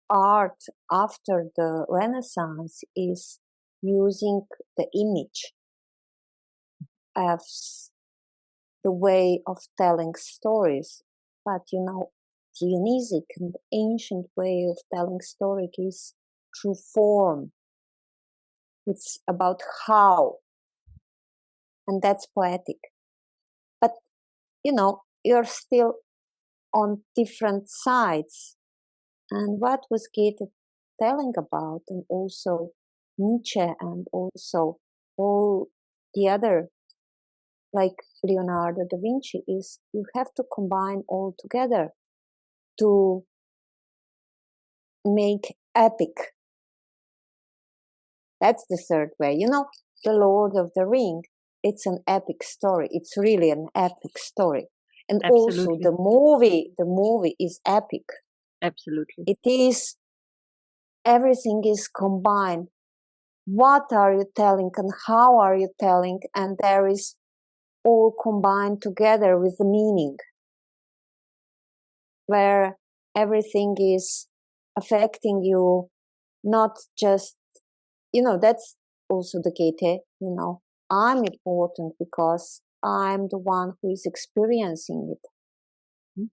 art after the Renaissance is using the image as the way of telling stories. But you know, the Dionysic and ancient way of telling story is through form. It's about how, and that's poetic. But you know, you're still on different sides. And what was Goethe telling about, and also Nietzsche, and also all the other, like Leonardo da Vinci, is you have to combine all together to make epic. That's the third way. You know, The Lord of the Ring, it's an epic story. It's really an epic story. And also Absolutely. the movie is epic. Absolutely. It is, everything is combined. What are you telling and how are you telling? And there is all combined together with the meaning, where everything is affecting you, not just, you know, that's also the Goethe, you know, I'm important because I'm the one who is experiencing it,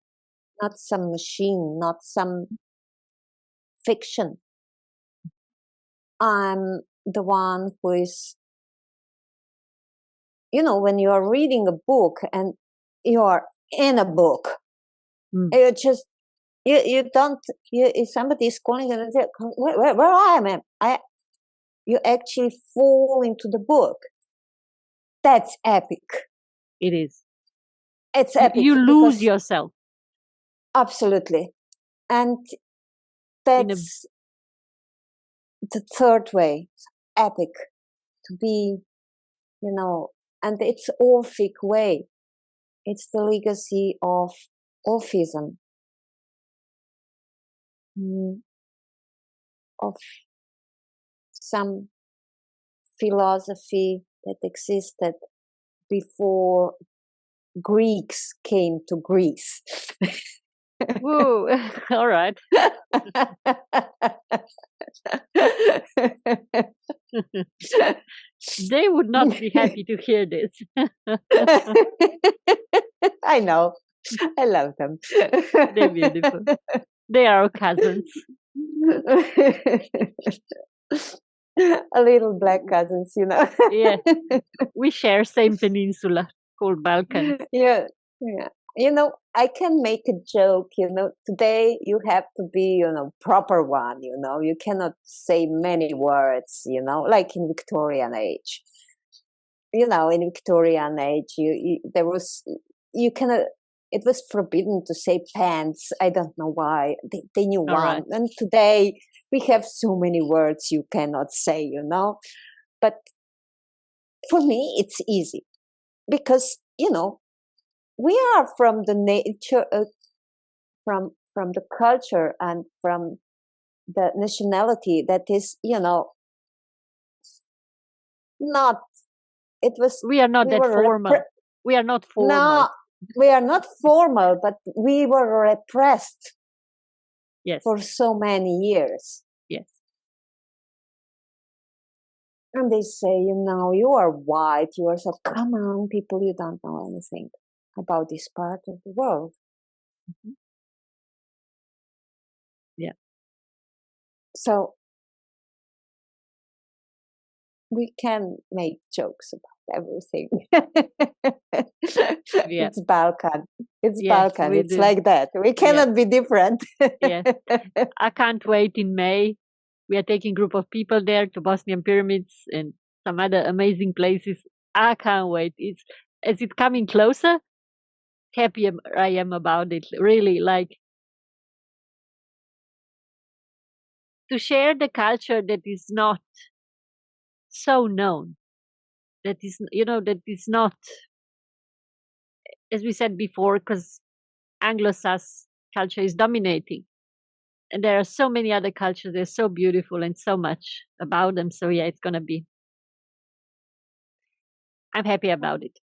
not some machine, not some fiction. I'm the one who is, you know, when you are reading a book and you are in a book, you just, you don't, if somebody is calling and say, where I am, you actually fall into the book. That's epic. It is. It's epic. You lose yourself. Absolutely. And that's the third way, epic, to be, you know, and it's Orphic way. It's the legacy of Orphism, of some philosophy that existed before Greeks came to Greece. Whoa, all right. They would not be happy to hear this. I know. I love them. They're beautiful. They are our cousins. A little black cousins, you know. Yeah. We share same peninsula called Balkans. Yeah. Yeah. You know, I can make a joke, you know, today you have to be, you know, proper one, you know, you cannot say many words, you know, like in Victorian age. You know, in Victorian age, there was, you cannot, it was forbidden to say pants. I don't know why. They knew one. Right. And today we have so many words you cannot say, you know. But for me, it's easy because, you know, we are from the nature, from the culture and from the nationality that is, you know, not, it was, we are not that formal. We are not formal. No, we are not formal, but we were repressed. Yes. For so many years. Yes. And they say, you know, you are white, you are so, come on, people, you don't know anything about this part of the world. Mm-hmm. Yeah. So we can make jokes about everything. Yeah. It's Balkan. It's Balkan. It's like that. We cannot be different. Yes. I can't wait in May. We are taking a group of people there to Bosnian pyramids and some other amazing places. I can't wait. As it's coming closer, happy I am about it. Really, like to share the culture that is not so known. That is, that is not, as we said before, because Anglo-Saxon culture is dominating. And there are so many other cultures, they're so beautiful and so much about them. So yeah, it's going to be, I'm happy about it.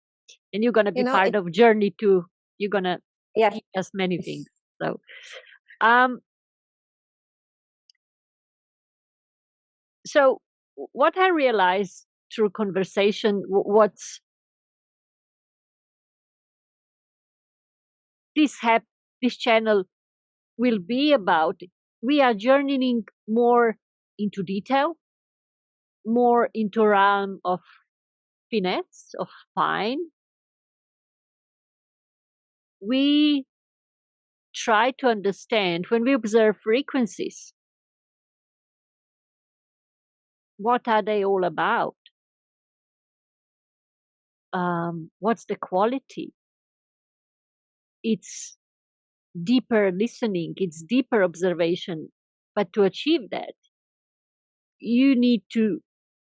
And you're going to be part of journey too. You're going to teach us many things. So, so what I realized through conversation, what's this channel will be about, we are journeying more into detail, more into realm of finesse, of fine. We try to understand when we observe frequencies, what are they all about? What's the quality? It's deeper listening, it's deeper observation. But to achieve that, you need to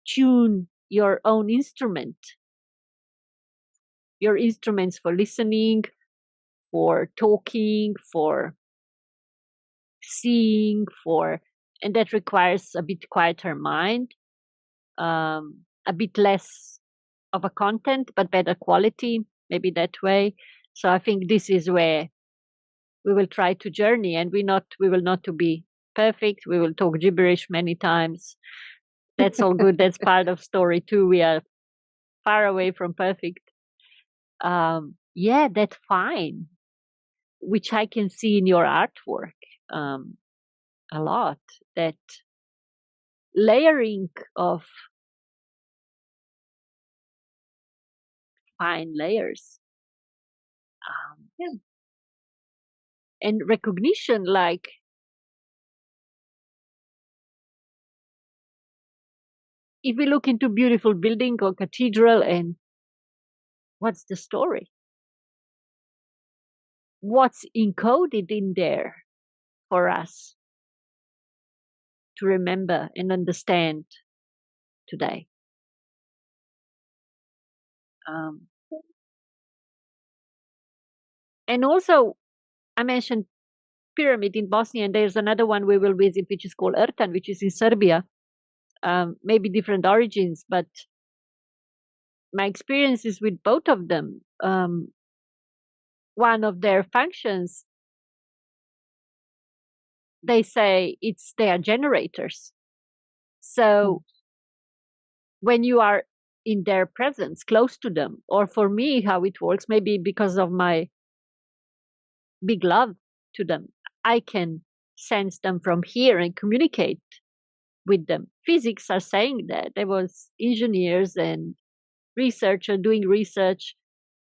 tune your own instrument, your instruments for listening, for talking, for seeing, and that requires a bit quieter mind, a bit less of a content, but better quality, maybe that way. So I think this is where we will try to journey, and we will not to be perfect. We will talk gibberish many times. That's all good. That's part of story too. We are far away from perfect. Yeah, that's fine, which I can see in your artwork a lot. That layering of fine layers. And recognition, like if we look into beautiful building or cathedral, and what's the story? What's encoded in there for us to remember and understand today? And also, I mentioned pyramid in Bosnia, and there's another one we will visit, which is called Ertan, which is in Serbia. Maybe different origins, but my experiences with both of them, one of their functions, they say they are generators. So when you are in their presence, close to them, or for me, how it works, maybe because of my big love to them, I can sense them from here and communicate with them. Physics are saying that. There was engineers and researchers doing research,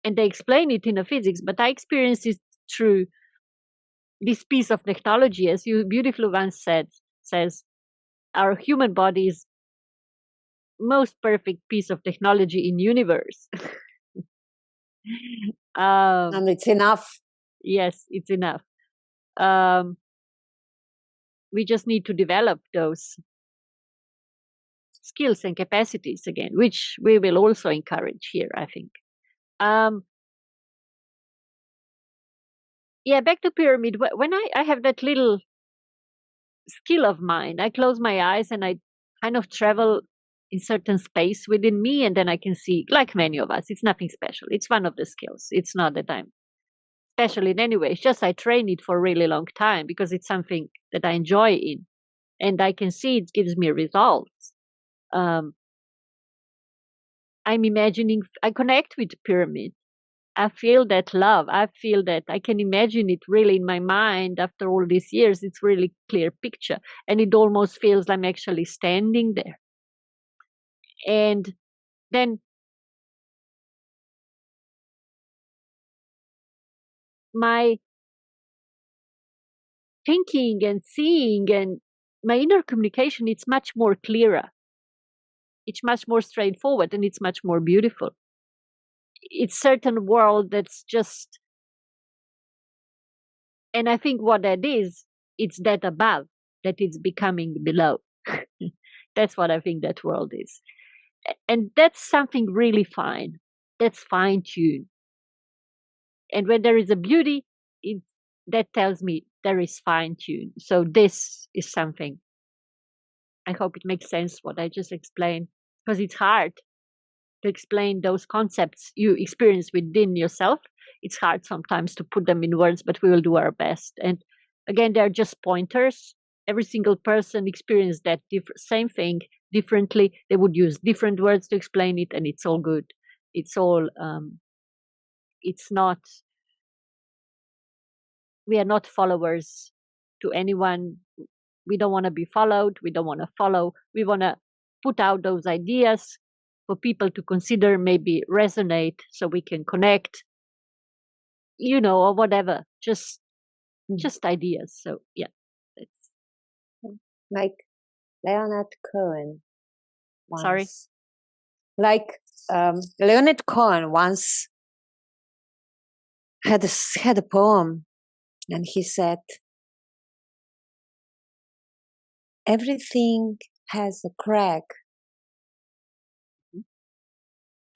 and they explain it in a physics, but I experience it through this piece of technology, as you beautifully once says, our human body is most perfect piece of technology in universe. And it's enough. Yes, it's enough. We just need to develop those skills and capacities again, which we will also encourage here, I think. Yeah, back to pyramid. When I have that little skill of mine, I close my eyes and I kind of travel in certain space within me, and then I can see, like many of us, it's nothing special. It's one of the skills. It's not that I'm special in any way. It's just I train it for a really long time because it's something that I enjoy in, and I can see it gives me results. I'm imagining, I connect with the pyramid. I feel that love. I feel that I can imagine it really in my mind after all these years. It's really clear picture. And it almost feels I'm actually standing there. And then my thinking and seeing and my inner communication, it's much more clearer. It's much more straightforward, and it's much more beautiful. It's certain world that's just, and I think what that is, it's that above, that it's becoming below. That's what I think that world is. And that's something really fine. That's fine-tuned. And when there is a beauty, that tells me there is fine-tuned. So this is something. I hope it makes sense what I just explained, because it's hard to explain those concepts you experience within yourself. It's hard sometimes to put them in words, but we will do our best. And again, they're just pointers. Every single person experienced that same thing differently. They would use different words to explain it, and it's all good. It's all, it's not, we are not followers to anyone. We don't want to be followed. We don't want to follow. We want to put out those ideas for people to consider, maybe resonate, so we can connect, or whatever. Just ideas. So yeah, it's like Leonard Cohen once. Sorry. Like Leonard Cohen once had a poem, and he said, "Everything has a crack,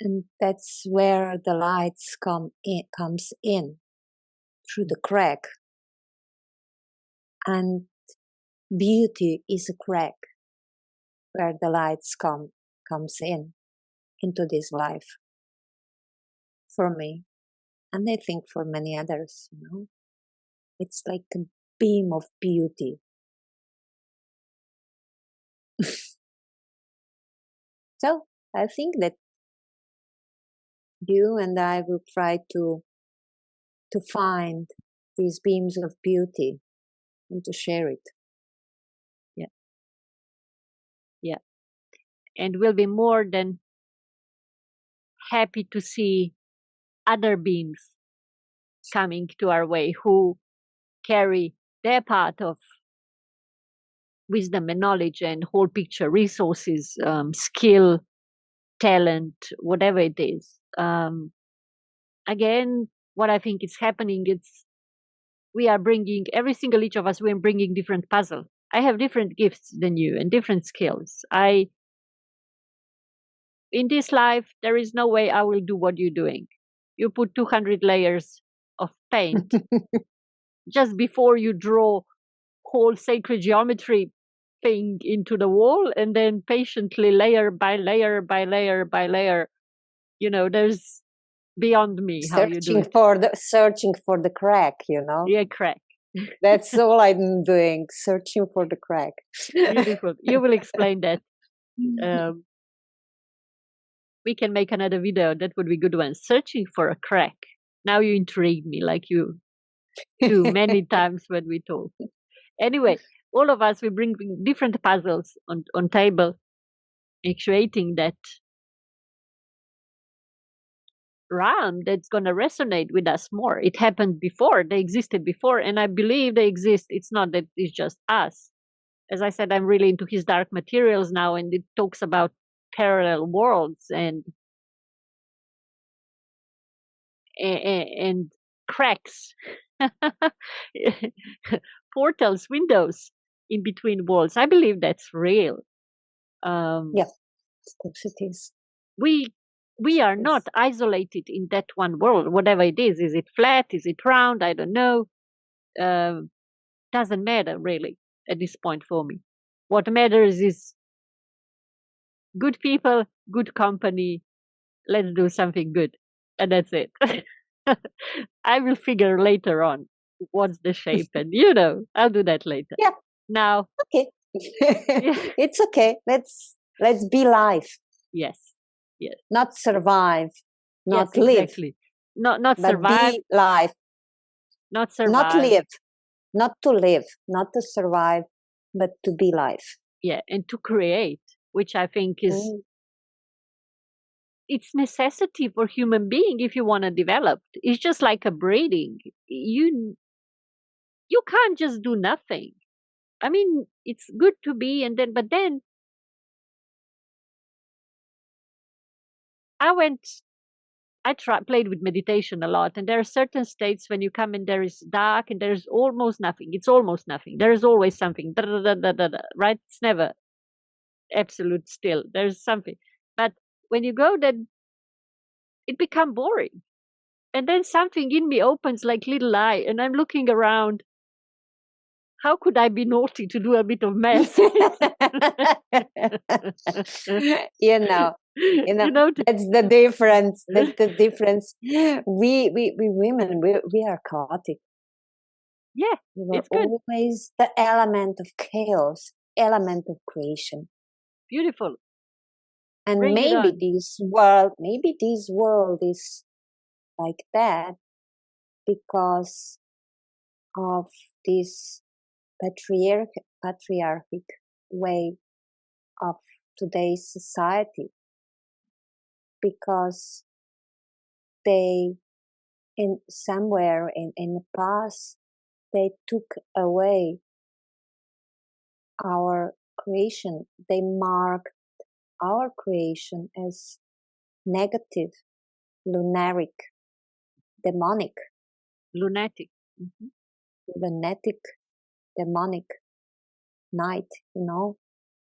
and that's where the lights comes in through the crack. And beauty is a crack where the lights comes in into this life, for me, and I think for many others. It's like a beam of beauty." So I think that you and I will try to find these beams of beauty and to share it. Yeah. And we'll be more than happy to see other beings coming to our way who carry their part of wisdom and knowledge and whole picture resources, skill, talent, whatever it is. Again, what I think is happening, we are bringing, every single each of us, we're bringing different puzzle. I have different gifts than you and different skills. In this life, there is no way I will do what you're doing. You put 200 layers of paint just before you draw whole sacred geometry thing into the wall, and then patiently layer by layer by layer by layer, there's beyond me how you do it. Searching for the crack, Yeah, crack. That's all I'm doing, searching for the crack. Beautiful. You will explain that. We can make another video. That would be a good one. Searching for a crack. Now you intrigue me, like you do many times when we talk. Anyway, all of us, we bring different puzzles on table, creating that realm that's going to resonate with us more. It happened before, they existed before, and I believe they exist. It's not that it's just us. As I said, I'm really into his dark materials now, and it talks about parallel worlds and cracks, portals, windows in between worlds. I believe that's real. Yeah, of course it is. We are not isolated in that one world, whatever it is. Is it flat? Is it round? I don't know. Doesn't matter really at this point for me. What matters is good people, good company. Let's do something good. And that's it. I will figure later on what's the shape, and I'll do that later. Yeah. Now. Okay. It's okay. Let's be life. Yes. Yes. Not survive. Not yes, live. Exactly. Not survive. But be life. Not survive. Not live. Not to live. Not to survive, but to be life. Yeah, and to create, which I think is it's necessity for human being if you want to develop. It's just like a breeding. You can't just do nothing. I mean, it's good to be, but then I played with meditation a lot, and there are certain states when you come and there is dark and there's almost nothing. It's almost nothing. There is always something, right? It's never absolute still. There's something. But when you go, then it becomes boring. And then something in me opens like little eye, and I'm looking around. How could I be naughty to do a bit of mess? you know, that's the difference. That's the difference. We women, we are chaotic. Yeah, We were it's good. always the element of chaos, element of creation. Beautiful. And Bring maybe this world is like that because of this patriarchic way of today's society, because they in somewhere in the past they took away our creation. They marked our creation as negative, lunatic, demonic, lunatic, lunatic, demonic night.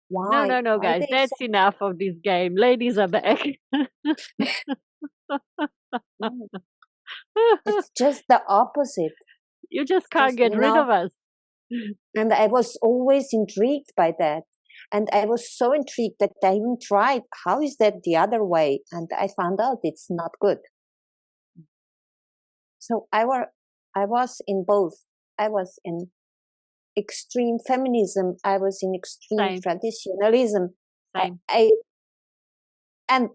Why? No, Why guys, they that's enough of this game. Ladies are back. no, it's just the opposite. You just can't get rid of us. And I was always intrigued by that. And I was so intrigued that I even tried, how is that the other way? And I found out it's not good. So I was in both. I was in extreme feminism. I was in extreme traditionalism. Same. And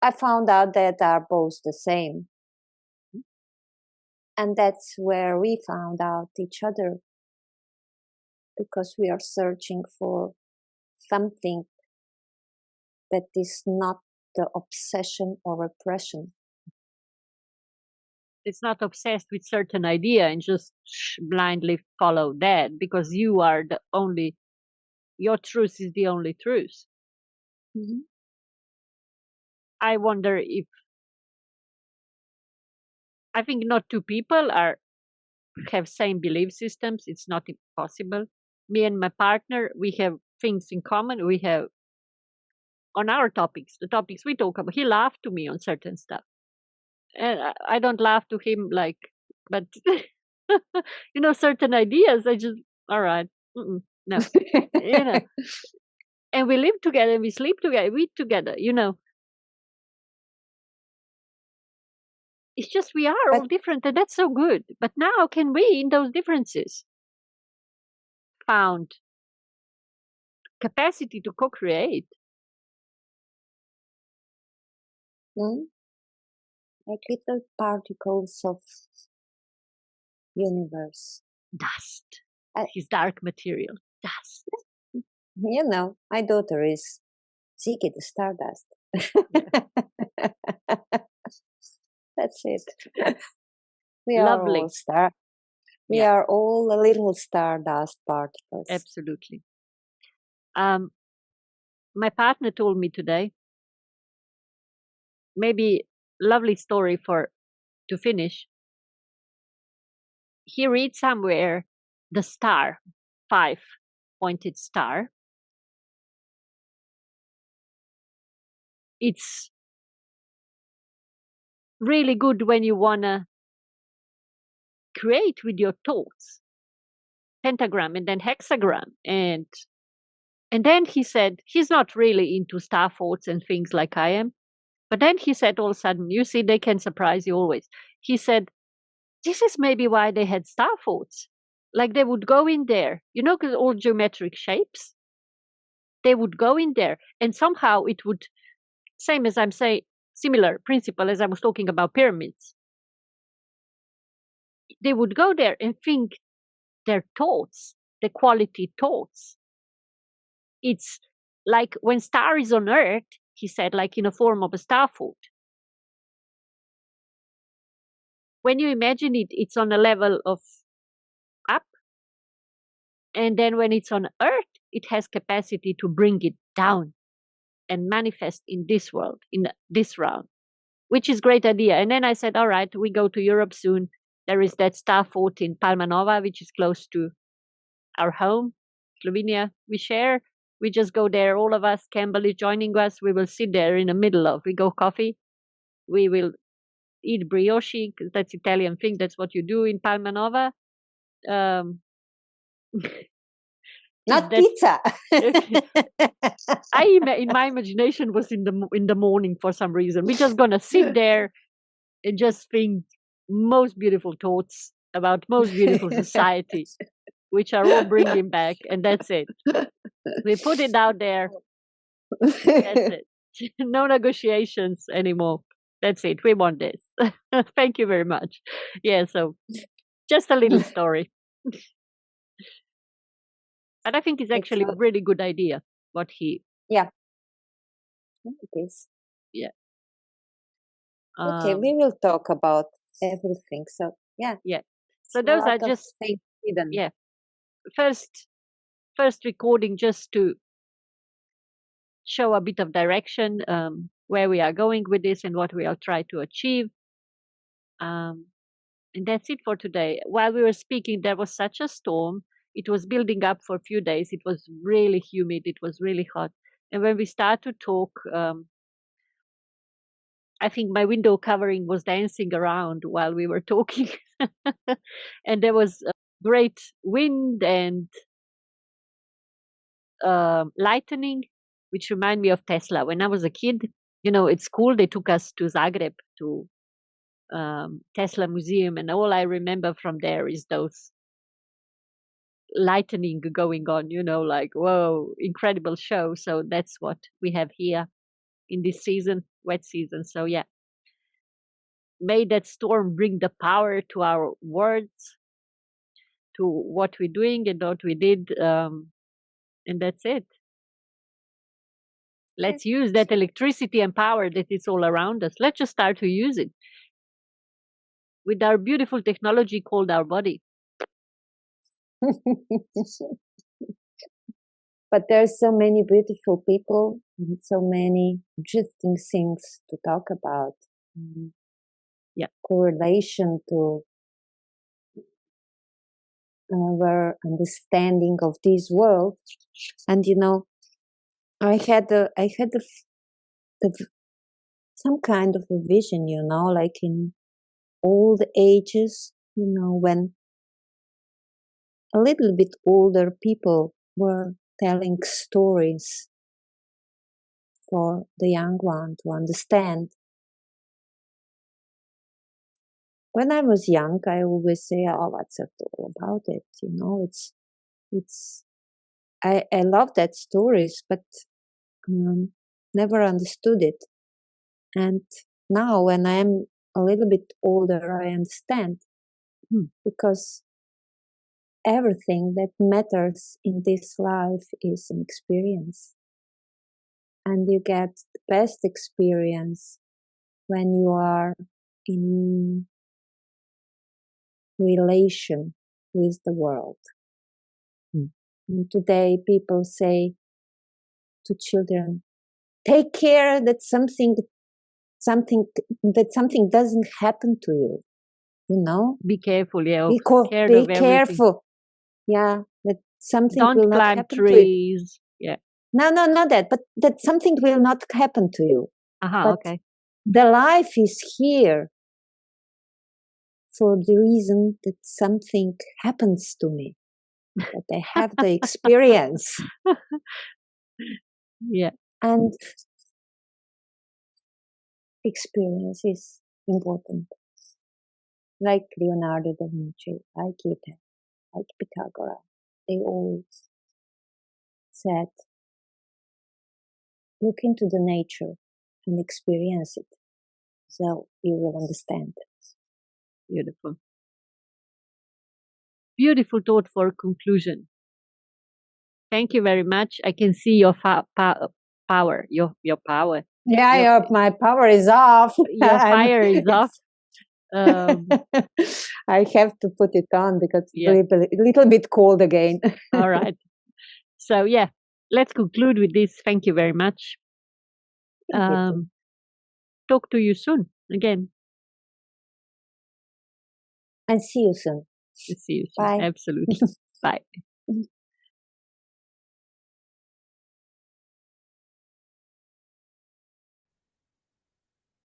I found out that are both the same. And that's where we found out each other, because we are searching for something that is not the obsession or repression. It's not obsessed with certain idea and just blindly follow that, because you are the only, your truth is the only truth. Mm-hmm. I wonder if, I think not two people have same belief systems. It's not impossible. Me and my partner, we have things in common. We have on our topics, the topics we talk about. He laughed to me on certain stuff, and I don't laugh to him like, but certain ideas. I just all right, no, and we live together, we sleep together, we eat together. It's just we are all different, and that's so good. But now, can we, in those differences, found capacity to co-create? Like little particles of universe. Dust. His dark material. Dust. My daughter is Kiki the Stardust. That's it. We Lovely. are all star. We are all a little stardust particles. Absolutely. My partner told me today, maybe lovely story to finish. He read somewhere the star, 5-pointed star. It's really good when you wanna create with your thoughts, pentagram and then hexagram, and then he said he's not really into star thoughts and things like I am, but then he said all of a sudden, you see, they can surprise you always. He said, this is maybe why they had star thoughts. Like they would go in there, because all geometric shapes, they would go in there and somehow it would, same as I'm saying, similar principle as I was talking about pyramids. They would go there and think their thoughts, the quality thoughts. It's like when star is on Earth, he said, like in a form of a star thought. When you imagine it, it's on a level of up. And then when it's on Earth, it has capacity to bring it down and manifest in this world, in this round, which is great idea. And then I said, all right, we go to Europe soon. There is that star fort in Palma Nova, which is close to our home, Slovenia. We share We just go there, all of us. Campbell is joining us. We will sit there in the middle of. We go coffee. We will eat brioche, because that's Italian thing. That's what you do in Palmanova. Not pizza. In my imagination was in the morning for some reason. We're just gonna sit there and just think most beautiful thoughts about most beautiful society, which are all bringing back, and that's it. We put it out there. That's it. No negotiations anymore. That's it. We want this. Thank you very much. Yeah, so just a little story. But I think it's actually a really good idea what he. Yeah. It is. Yeah. Okay, we will talk about everything. So yeah. Yeah. So those are just hidden. Yeah. First recording just to show a bit of direction, where we are going with this and what we are trying to achieve. And that's it for today. While we were speaking, there was such a storm. It was building up for a few days. It was really humid. It was really hot. And when we start to talk, I think my window covering was dancing around while we were talking. And there was a great wind and lightning, which remind me of Tesla. When I was a kid, at school, they took us to Zagreb to Tesla Museum, and all I remember from there is those lightning going on, like, whoa, incredible show. So that's what we have here in this season, wet season. So yeah, may that storm bring the power to our words, to what we're doing and what we did, and that's it. Let's use that electricity and power that is all around us. Let's just start to use it with our beautiful technology called our body. But there's so many beautiful people and so many interesting things to talk about. Yeah. Correlation to our understanding of this world. And I had some kind of a vision, like in old ages, when a little bit older people were telling stories for the young one to understand. When I was young, I always say, "Oh, what's it all about?" I love that stories, but never understood it. And now, when I'm a little bit older, I understand, because everything that matters in this life is an experience, and you get the best experience when you are in relation with the world. And today people say to children, take care that something doesn't happen to you. Be careful, yeah. Be careful. Yeah, that something will not happen to you. Don't climb trees. Yeah. No, not that, but that something will not happen to you. But okay. The life is here for the reason that something happens to me, that I have the experience. Yeah. And experience is important. Like Leonardo da Vinci, like Goethe, like Pythagoras, they all said, look into the nature and experience it, so you will understand. Beautiful. Beautiful thought for conclusion. Thank you very much. I can see your power. Your power. Yeah, my power is off. Your fire is off. I have to put it on because it's a little bit cold again. All right. So yeah, let's conclude with this. Thank you very much. Talk to you soon again. And see you soon. See you soon. Bye. Absolutely. Bye.